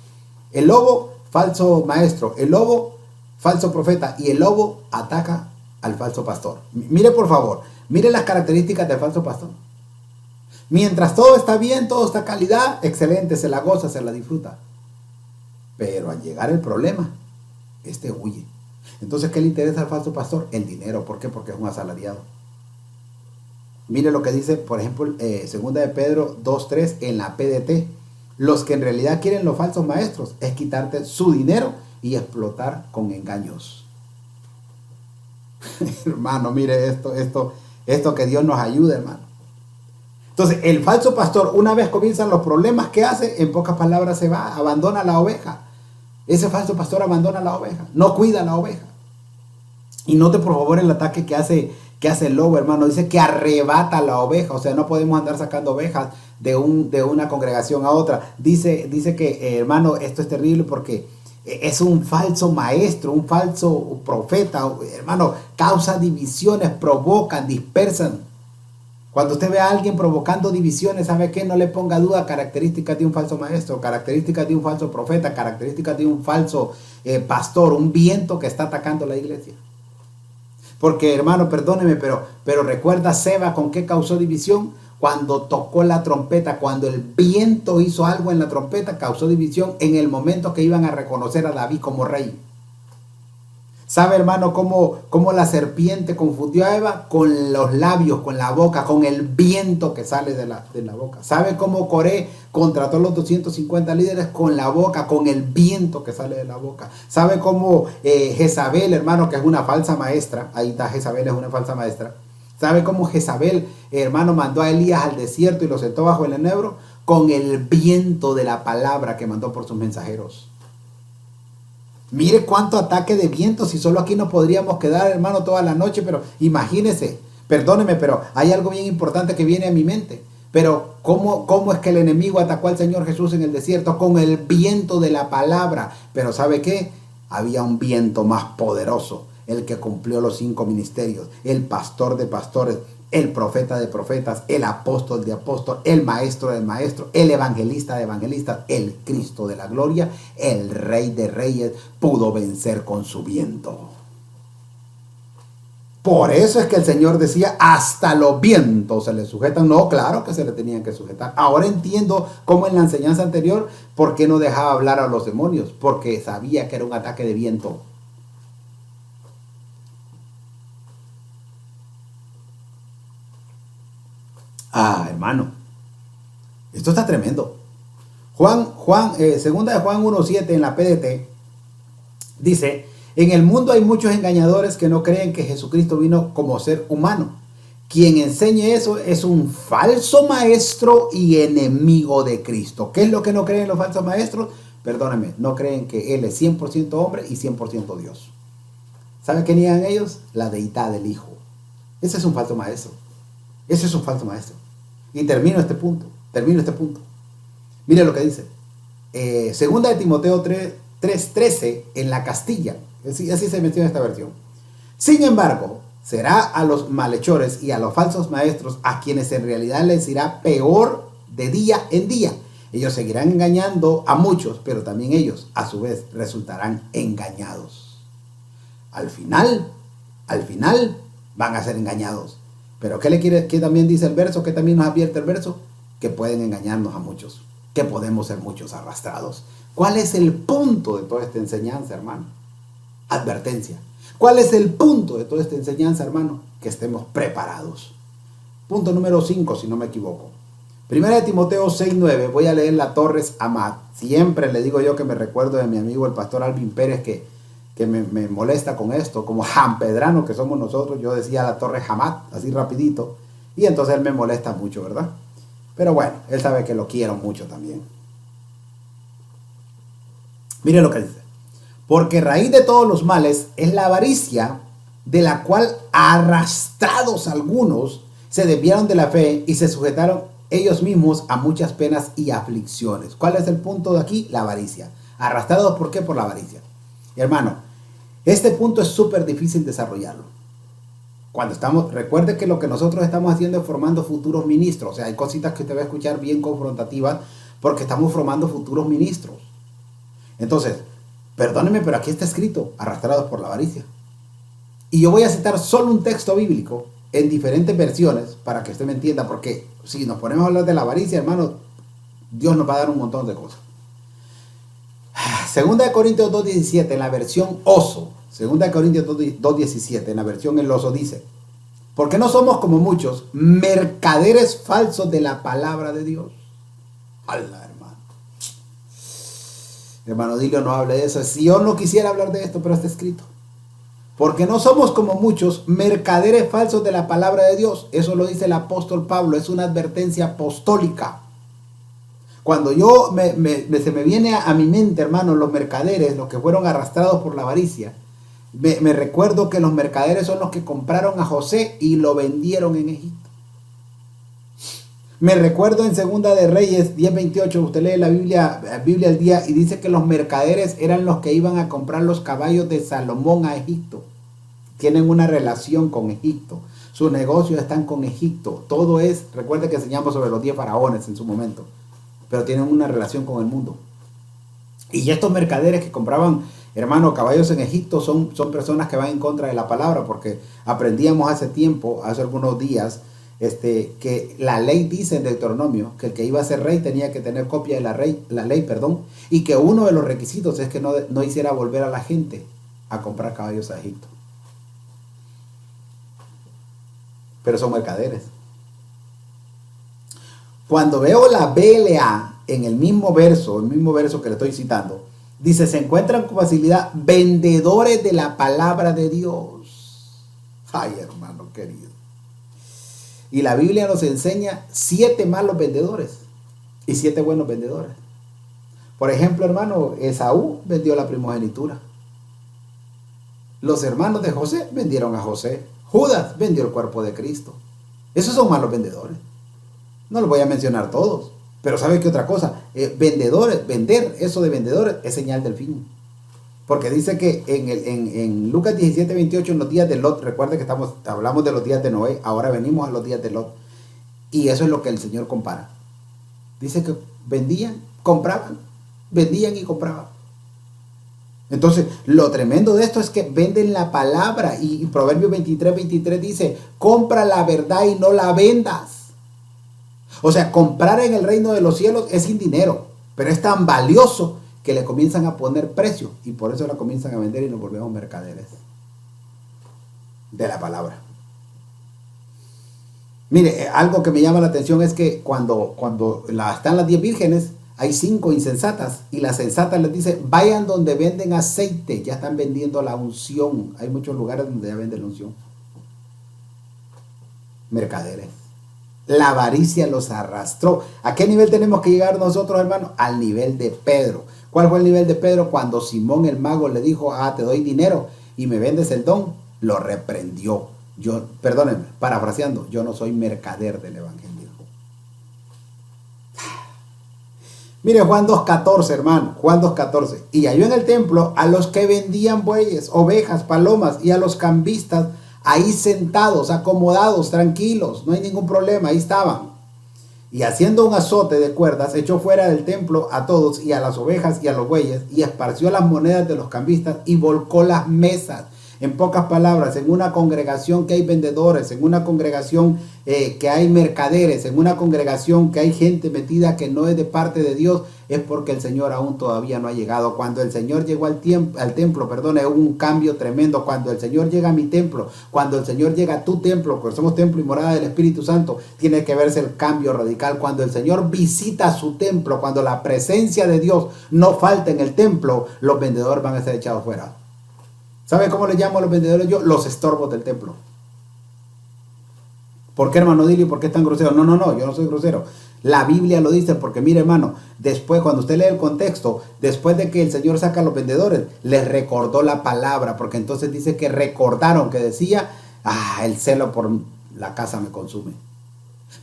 El lobo, falso maestro. El lobo, falso profeta. Y el lobo ataca al falso pastor. Mire, por favor, mire las características del falso pastor. Mientras todo está bien, todo está calidad, excelente, se la goza, se la disfruta. Pero al llegar el problema, huye. Entonces, ¿qué le interesa al falso pastor? El dinero. ¿Por qué? Porque es un asalariado. Mire lo que dice, por ejemplo, segunda de Pedro 2:3 en la PDT. Los que en realidad quieren los falsos maestros es quitarte su dinero y explotar con engaños. Hermano, mire esto que Dios nos ayude, hermano. Entonces, el falso pastor, una vez comienzan los problemas, ¿qué hace? En pocas palabras se va, abandona la oveja. Ese falso pastor abandona la oveja, no cuida la oveja. Y note por favor el ataque que hace el lobo, hermano. Dice que arrebata la oveja. O sea, no podemos andar sacando ovejas de una congregación a otra. Dice que, hermano, esto es terrible porque es un falso maestro, un falso profeta. Hermano, causa divisiones, provocan, dispersan. Cuando usted ve a alguien provocando divisiones, ¿sabe qué? No le ponga duda características de un falso maestro, características de un falso profeta, características de un falso pastor, un viento que está atacando la iglesia. Porque, hermano, perdóneme, pero recuerda Seba con qué causó división. Cuando tocó la trompeta, cuando el viento hizo algo en la trompeta, causó división en el momento que iban a reconocer a David como rey. ¿Sabe, hermano, cómo la serpiente confundió a Eva? Con los labios, con la boca, con el viento que sale de la boca. ¿Sabe cómo Coré contrató a los 250 líderes? Con la boca, con el viento que sale de la boca. ¿Sabe cómo Jezabel, hermano, que es una falsa maestra? Ahí está, Jezabel es una falsa maestra. ¿Sabe cómo Jezabel, hermano, mandó a Elías al desierto y lo sentó bajo el enebro? Con el viento de la palabra que mandó por sus mensajeros. Mire cuánto ataque de viento, si solo aquí nos podríamos quedar, hermano, toda la noche, pero imagínese, perdóneme, pero hay algo bien importante que viene a mi mente. Pero ¿cómo es que el enemigo atacó al Señor Jesús en el desierto? Con el viento de la palabra. Pero ¿sabe qué? Había un viento más poderoso, el que cumplió los 5 ministerios, el pastor de pastores, el profeta de profetas, el apóstol de apóstoles, el maestro de maestros, el evangelista de evangelistas, el Cristo de la gloria, el Rey de reyes, pudo vencer con su viento. Por eso es que el Señor decía, hasta los vientos se le sujetan. No, claro que se le tenían que sujetar. Ahora entiendo cómo en la enseñanza anterior, ¿por qué no dejaba hablar a los demonios? Porque sabía que era un ataque de viento. Hermano, esto está tremendo. Segunda de Juan 1:7 en la PDT dice: en el mundo hay muchos engañadores que no creen que Jesucristo vino como ser humano. Quien enseñe eso es un falso maestro y enemigo de Cristo. ¿Qué es lo que no creen los falsos maestros? Perdónenme, no creen que Él es 100% hombre y 100% Dios. ¿Saben qué niegan ellos? La deidad del Hijo. Ese es un falso maestro. Ese es un falso maestro. Y termino este punto. Mire lo que dice. Segunda de Timoteo 3:13 en la Castilla. Así se menciona esta versión. Sin embargo, será a los malhechores y a los falsos maestros a quienes en realidad les irá peor de día en día. Ellos seguirán engañando a muchos, pero también ellos, a su vez, resultarán engañados. Al final, van a ser engañados. Pero ¿qué también dice el verso? ¿Qué también nos advierte el verso? Que pueden engañarnos a muchos, que podemos ser muchos arrastrados. ¿Cuál es el punto de toda esta enseñanza, hermano? Advertencia. ¿Cuál es el punto de toda esta enseñanza, hermano? Que estemos preparados. Punto número 5, si no me equivoco. Primera de Timoteo 6:9. Voy a leer la Torres Amat. Siempre le digo yo que me recuerdo de mi amigo el pastor Alvin Pérez que me molesta con esto, como jampedrano que somos nosotros. Yo decía la Torre Hamat, así rapidito, y entonces él me molesta mucho, ¿verdad? Pero bueno, él sabe que lo quiero mucho también. Mire lo que dice: porque raíz de todos los males es la avaricia, de la cual arrastrados algunos se desviaron de la fe y se sujetaron ellos mismos a muchas penas y aflicciones. ¿Cuál es el punto de aquí? La avaricia. Arrastrados, ¿por qué? Por la avaricia. Hermano, este punto es súper difícil desarrollarlo. Recuerde que lo que nosotros estamos haciendo es formando futuros ministros. O sea, hay cositas que usted va a escuchar bien confrontativas porque estamos formando futuros ministros. Entonces, perdónenme, pero aquí está escrito, arrastrados por la avaricia. Y yo voy a citar solo un texto bíblico en diferentes versiones para que usted me entienda, porque si nos ponemos a hablar de la avaricia, hermano, Dios nos va a dar un montón de cosas. Segunda de Corintios 2:17 en la versión Oso. Segunda de Corintios 2:17 en la versión El Oso dice: porque no somos como muchos mercaderes falsos de la palabra de Dios. ¡Hala, hermano! Hermano Dilio no hable de eso. Si yo no quisiera hablar de esto, pero está escrito. Porque no somos como muchos mercaderes falsos de la palabra de Dios. Eso lo dice el apóstol Pablo, es una advertencia apostólica. Cuando se me viene a mi mente, hermano, los mercaderes, los que fueron arrastrados por la avaricia, me recuerdo que los mercaderes son los que compraron a José y lo vendieron en Egipto. Me recuerdo en Segunda de Reyes 10:28, usted lee la Biblia al día y dice que los mercaderes eran los que iban a comprar los caballos de Salomón a Egipto. Tienen una relación con Egipto. Sus negocios están con Egipto. Todo es, recuerde que enseñamos sobre los 10 faraones en su momento, pero tienen una relación con el mundo. Y estos mercaderes que compraban, hermano, caballos en Egipto son personas que van en contra de la palabra, porque aprendíamos hace tiempo, hace algunos días, que la ley dice en Deuteronomio que el que iba a ser rey tenía que tener copia de la ley, y que uno de los requisitos es que no hiciera volver a la gente a comprar caballos a Egipto. Pero son mercaderes. Cuando veo la BLA en el mismo verso que le estoy citando, dice, se encuentran con facilidad vendedores de la palabra de Dios. Ay, hermano querido. Y la Biblia nos enseña 7 malos vendedores y 7 buenos vendedores. Por ejemplo, hermano, Esaú vendió la primogenitura. Los hermanos de José vendieron a José. Judas vendió el cuerpo de Cristo. Esos son malos vendedores. No los voy a mencionar todos. Pero ¿sabe qué otra cosa? Vender, eso de vendedores es señal del fin. Porque dice que en Lucas 17:28, en los días de Lot, recuerde que hablamos de los días de Noé, ahora venimos a los días de Lot. Y eso es lo que el Señor compara. Dice que vendían, compraban, vendían y compraban. Entonces, lo tremendo de esto es que venden la palabra. Y Proverbios 23:23 dice, compra la verdad y no la vendas. O sea, comprar en el reino de los cielos es sin dinero, pero es tan valioso que le comienzan a poner precio y por eso la comienzan a vender y nos volvemos mercaderes de la palabra. Mire, algo que me llama la atención es que cuando están las 10 vírgenes, hay 5 insensatas y las sensatas les dice, vayan donde venden aceite, ya están vendiendo la unción. Hay muchos lugares donde ya venden la unción. Mercaderes. La avaricia los arrastró. ¿A qué nivel tenemos que llegar nosotros, hermanos? Al nivel de Pedro. ¿Cuál fue el nivel de Pedro? Cuando Simón el mago le dijo, te doy dinero y me vendes el don, lo reprendió. Perdónenme, parafraseando, yo no soy mercader del evangelio. Mire Juan 2:14, hermano, Juan 2:14. Y halló en el templo a los que vendían bueyes, ovejas, palomas y a los cambistas ahí sentados, acomodados, tranquilos, no hay ningún problema, ahí estaban. Y haciendo un azote de cuerdas, echó fuera del templo a todos y a las ovejas y a los bueyes y esparció las monedas de los cambistas y volcó las mesas. En pocas palabras, en una congregación que hay vendedores, en una congregación que hay mercaderes, en una congregación que hay gente metida que no es de parte de Dios, es porque el Señor aún todavía no ha llegado. Cuando el Señor llegó al templo, hubo un cambio tremendo. Cuando el Señor llega a mi templo, cuando el Señor llega a tu templo, porque somos templo y morada del Espíritu Santo, tiene que verse el cambio radical. Cuando el Señor visita su templo, cuando la presencia de Dios no falta en el templo, los vendedores van a ser echados fuera. ¿Sabe cómo le llamo a los vendedores yo? Los estorbos del templo. ¿Por qué, hermano Dili? ¿Por qué es tan grosero? No, yo no soy grosero. La Biblia lo dice porque, mire, hermano, después, cuando usted lee el contexto, después de que el Señor saca a los vendedores, les recordó la palabra, porque entonces dice que recordaron, que decía, el celo por la casa me consume.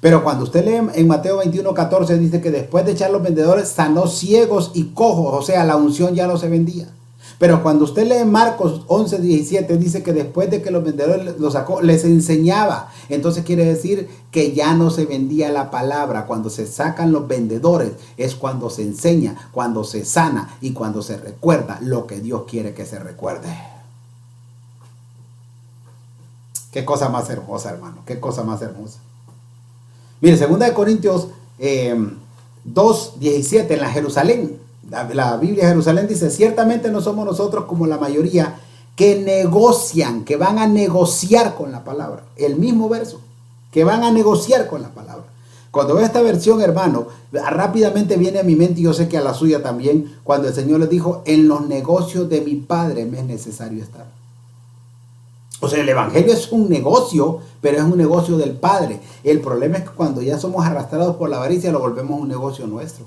Pero cuando usted lee en Mateo 21:14, dice que después de echar los vendedores, sanó ciegos y cojos, o sea, la unción ya no se vendía. Pero cuando usted lee Marcos 11:17, dice que después de que los vendedores los sacó, les enseñaba. Entonces quiere decir que ya no se vendía la palabra. Cuando se sacan los vendedores es cuando se enseña, cuando se sana y cuando se recuerda lo que Dios quiere que se recuerde. Qué cosa más hermosa, hermano. Qué cosa más hermosa. Mire, 2 Corintios 2:17 en la Jerusalén. La Biblia de Jerusalén dice, ciertamente no somos nosotros como la mayoría que negocian, que van a negociar con la palabra. El mismo verso, que van a negociar con la palabra. Cuando veo esta versión, hermano, rápidamente viene a mi mente, y yo sé que a la suya también, cuando el Señor les dijo, en los negocios de mi Padre me es necesario estar. O sea, el evangelio es un negocio, pero es un negocio del Padre. El problema es que cuando ya somos arrastrados por la avaricia, lo volvemos un negocio nuestro.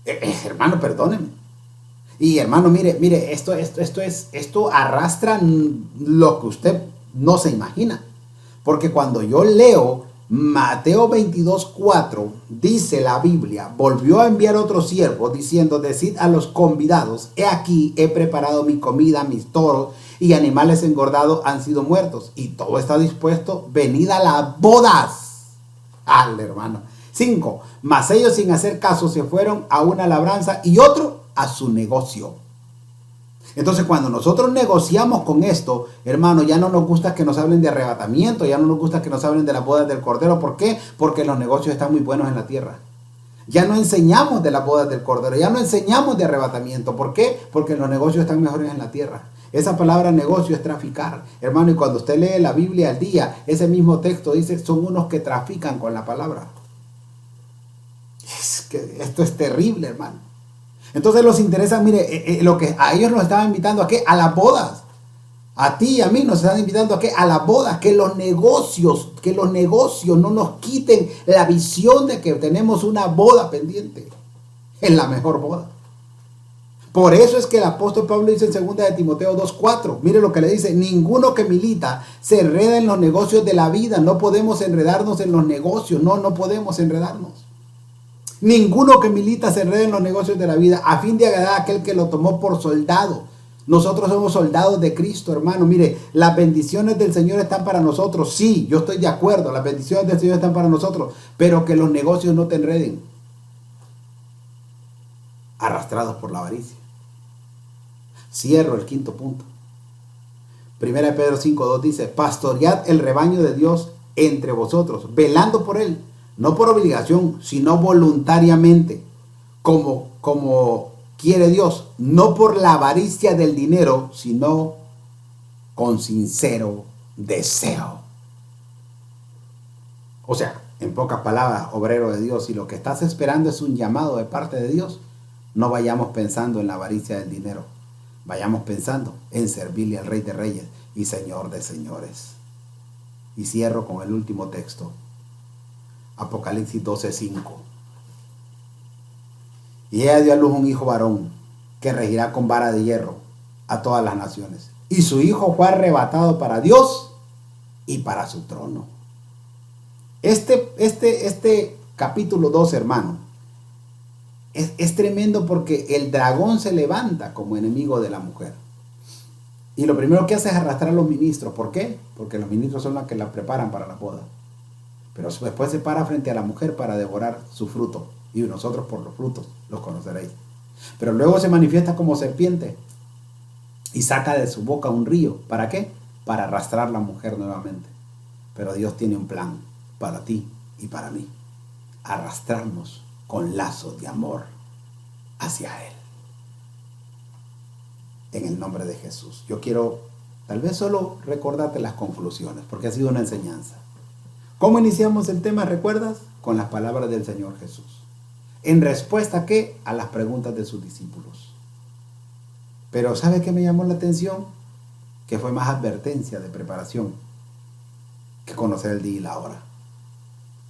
Hermano, perdóneme. Y hermano, mire, esto arrastra lo que usted no se imagina. Porque cuando yo leo Mateo 22:4, dice la Biblia, volvió a enviar otro siervo diciendo, decid a los convidados, he aquí, he preparado mi comida, mis toros y animales engordados han sido muertos. Y todo está dispuesto, venid a las bodas. Al hermano. 5. Mas ellos sin hacer caso se fueron a una labranza y otro a su negocio. Entonces cuando nosotros negociamos con esto, hermano, ya no nos gusta que nos hablen de arrebatamiento, ya no nos gusta que nos hablen de las bodas del Cordero. ¿Por qué? Porque los negocios están muy buenos en la tierra. Ya no enseñamos de las bodas del Cordero, ya no enseñamos de arrebatamiento. ¿Por qué? Porque los negocios están mejores en la tierra. Esa palabra negocio es traficar, hermano, y cuando usted lee la Biblia al día, ese mismo texto dice, son unos que trafican con la palabra. Es que esto es terrible, hermano. Entonces los interesa, mire, lo que a ellos nos estaban invitando a qué, a las bodas. A ti y a mí nos están invitando a qué, a las bodas. Que los negocios no nos quiten la visión de que tenemos una boda pendiente. Es la mejor boda. Por eso es que el apóstol Pablo dice en 2 de Timoteo 2:4, mire lo que le dice, ninguno que milita se enreda en los negocios de la vida. No podemos enredarnos en los negocios, no podemos enredarnos. Ninguno que milita se enreda en los negocios de la vida a fin de agradar a aquel que lo tomó por soldado. Nosotros somos soldados de Cristo, hermano. Mire, las bendiciones del Señor están para nosotros. Sí, yo estoy de acuerdo, las bendiciones del Señor están para nosotros, pero que los negocios no te enreden. Arrastrados por la avaricia. Cierro el quinto punto. 1 Pedro 5:2 dice, pastoread el rebaño de Dios entre vosotros, velando por él, no por obligación, sino voluntariamente, como quiere Dios, no por la avaricia del dinero, sino con sincero deseo. O sea, en pocas palabras, obrero de Dios, si lo que estás esperando es un llamado de parte de Dios, no vayamos pensando en la avaricia del dinero, vayamos pensando en servirle al Rey de Reyes y Señor de Señores. Y cierro con el último texto. Apocalipsis 12:5. Y ella dio a luz un hijo varón, que regirá con vara de hierro a todas las naciones. Y su hijo fue arrebatado para Dios y para su trono. Este capítulo 2, hermano, es tremendo porque el dragón se levanta como enemigo de la mujer. Y lo primero que hace es arrastrar a los ministros. ¿Por qué? Porque los ministros son los que la preparan para la boda. Pero después se para frente a la mujer para devorar su fruto. Y nosotros por los frutos los conoceréis. Pero luego se manifiesta como serpiente y saca de su boca un río. ¿Para qué? Para arrastrar a la mujer nuevamente. Pero Dios tiene un plan para ti y para mí. Arrastrarnos con lazos de amor hacia Él. En el nombre de Jesús. Yo quiero tal vez solo recordarte las conclusiones, porque ha sido una enseñanza. ¿Cómo iniciamos el tema? ¿Recuerdas? Con las palabras del Señor Jesús. ¿En respuesta a qué? A las preguntas de sus discípulos. Pero ¿sabe qué me llamó la atención? Que fue más advertencia de preparación que conocer el día y la hora.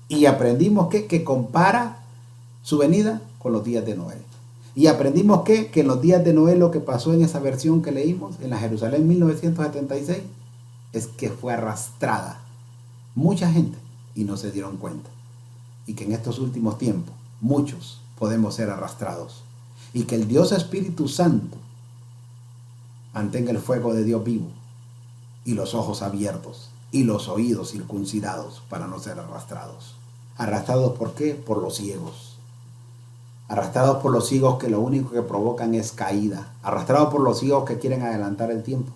Y aprendimos que compara su venida con los días de Noé. Y aprendimos que en los días de Noé lo que pasó en esa versión que leímos, en la Jerusalén 1976, es que fue arrastrada mucha gente y no se dieron cuenta. Y que en estos últimos tiempos muchos podemos ser arrastrados. Y que el Dios Espíritu Santo mantenga el fuego de Dios vivo y los ojos abiertos y los oídos circuncidados para no ser arrastrados. ¿Arrastrados por qué? Por los ciegos. Arrastrados por los ciegos que lo único que provocan es caída. Arrastrados por los ciegos que quieren adelantar el tiempo.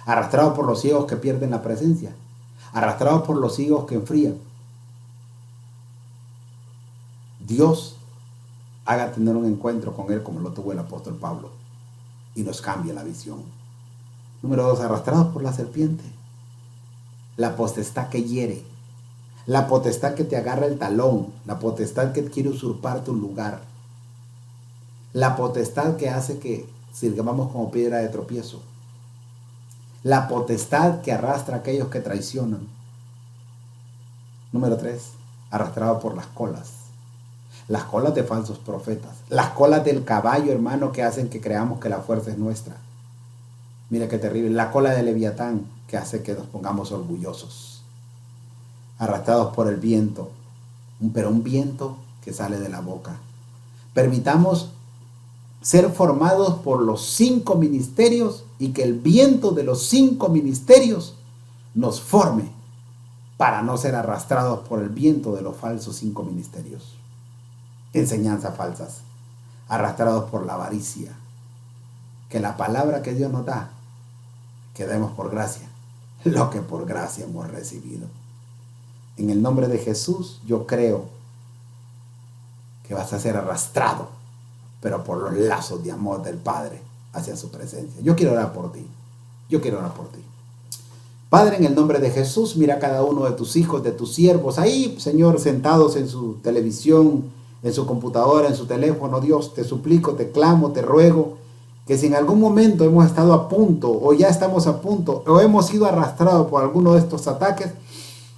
Arrastrados por los ciegos que pierden la presencia. Arrastrados por los ciegos que enfrían. Dios haga tener un encuentro con Él como lo tuvo el apóstol Pablo y nos cambie la visión. Número 2, arrastrados por la serpiente. La potestad que hiere. La potestad que te agarra el talón. La potestad que quiere usurpar tu lugar. La potestad que hace que sirvamos como piedra de tropiezo. La potestad que arrastra a aquellos que traicionan. Número 3, arrastrado por las colas. Las colas de falsos profetas. Las colas del caballo, hermano, que hacen que creamos que la fuerza es nuestra. Mira qué terrible. La cola de Leviatán, que hace que nos pongamos orgullosos. Arrastrados por el viento. Pero un viento que sale de la boca. Permitamos ser formados por los 5 ministerios y que el viento de los 5 ministerios nos forme para no ser arrastrados por el viento de los falsos 5 ministerios. Enseñanzas falsas, arrastrados por la avaricia. Que la palabra que Dios nos da, que demos por gracia, lo que por gracia hemos recibido. En el nombre de Jesús, yo creo que vas a ser arrastrado, pero por los lazos de amor del Padre hacia su presencia. Yo quiero orar por ti. Yo quiero orar por ti. Padre, en el nombre de Jesús, mira a cada uno de tus hijos, de tus siervos, ahí, Señor, sentados en su televisión, en su computadora, en su teléfono. Dios, te suplico, te clamo, te ruego, que si en algún momento hemos estado a punto, o ya estamos a punto, o hemos sido arrastrados por alguno de estos ataques,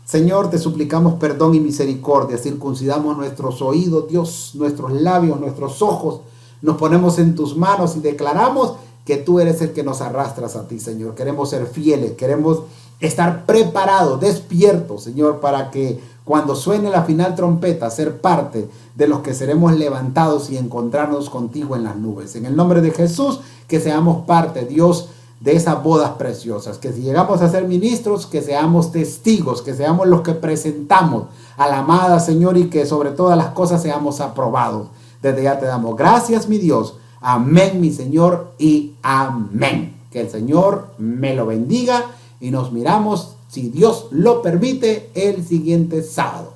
Señor, te suplicamos perdón y misericordia. Circuncidamos nuestros oídos, Dios, nuestros labios, nuestros ojos. Nos ponemos en tus manos y declaramos que tú eres el que nos arrastras a ti, Señor. Queremos ser fieles, queremos estar preparados, despiertos, Señor, para que cuando suene la final trompeta, ser parte de los que seremos levantados y encontrarnos contigo en las nubes. En el nombre de Jesús, que seamos parte, Dios, de esas bodas preciosas, que si llegamos a ser ministros, que seamos testigos, que seamos los que presentamos a la amada, Señor, y que sobre todas las cosas seamos aprobados. Desde ya te damos gracias, mi Dios. Amén, mi Señor, y amén. Que el Señor me lo bendiga y nos miramos, si Dios lo permite, el siguiente sábado.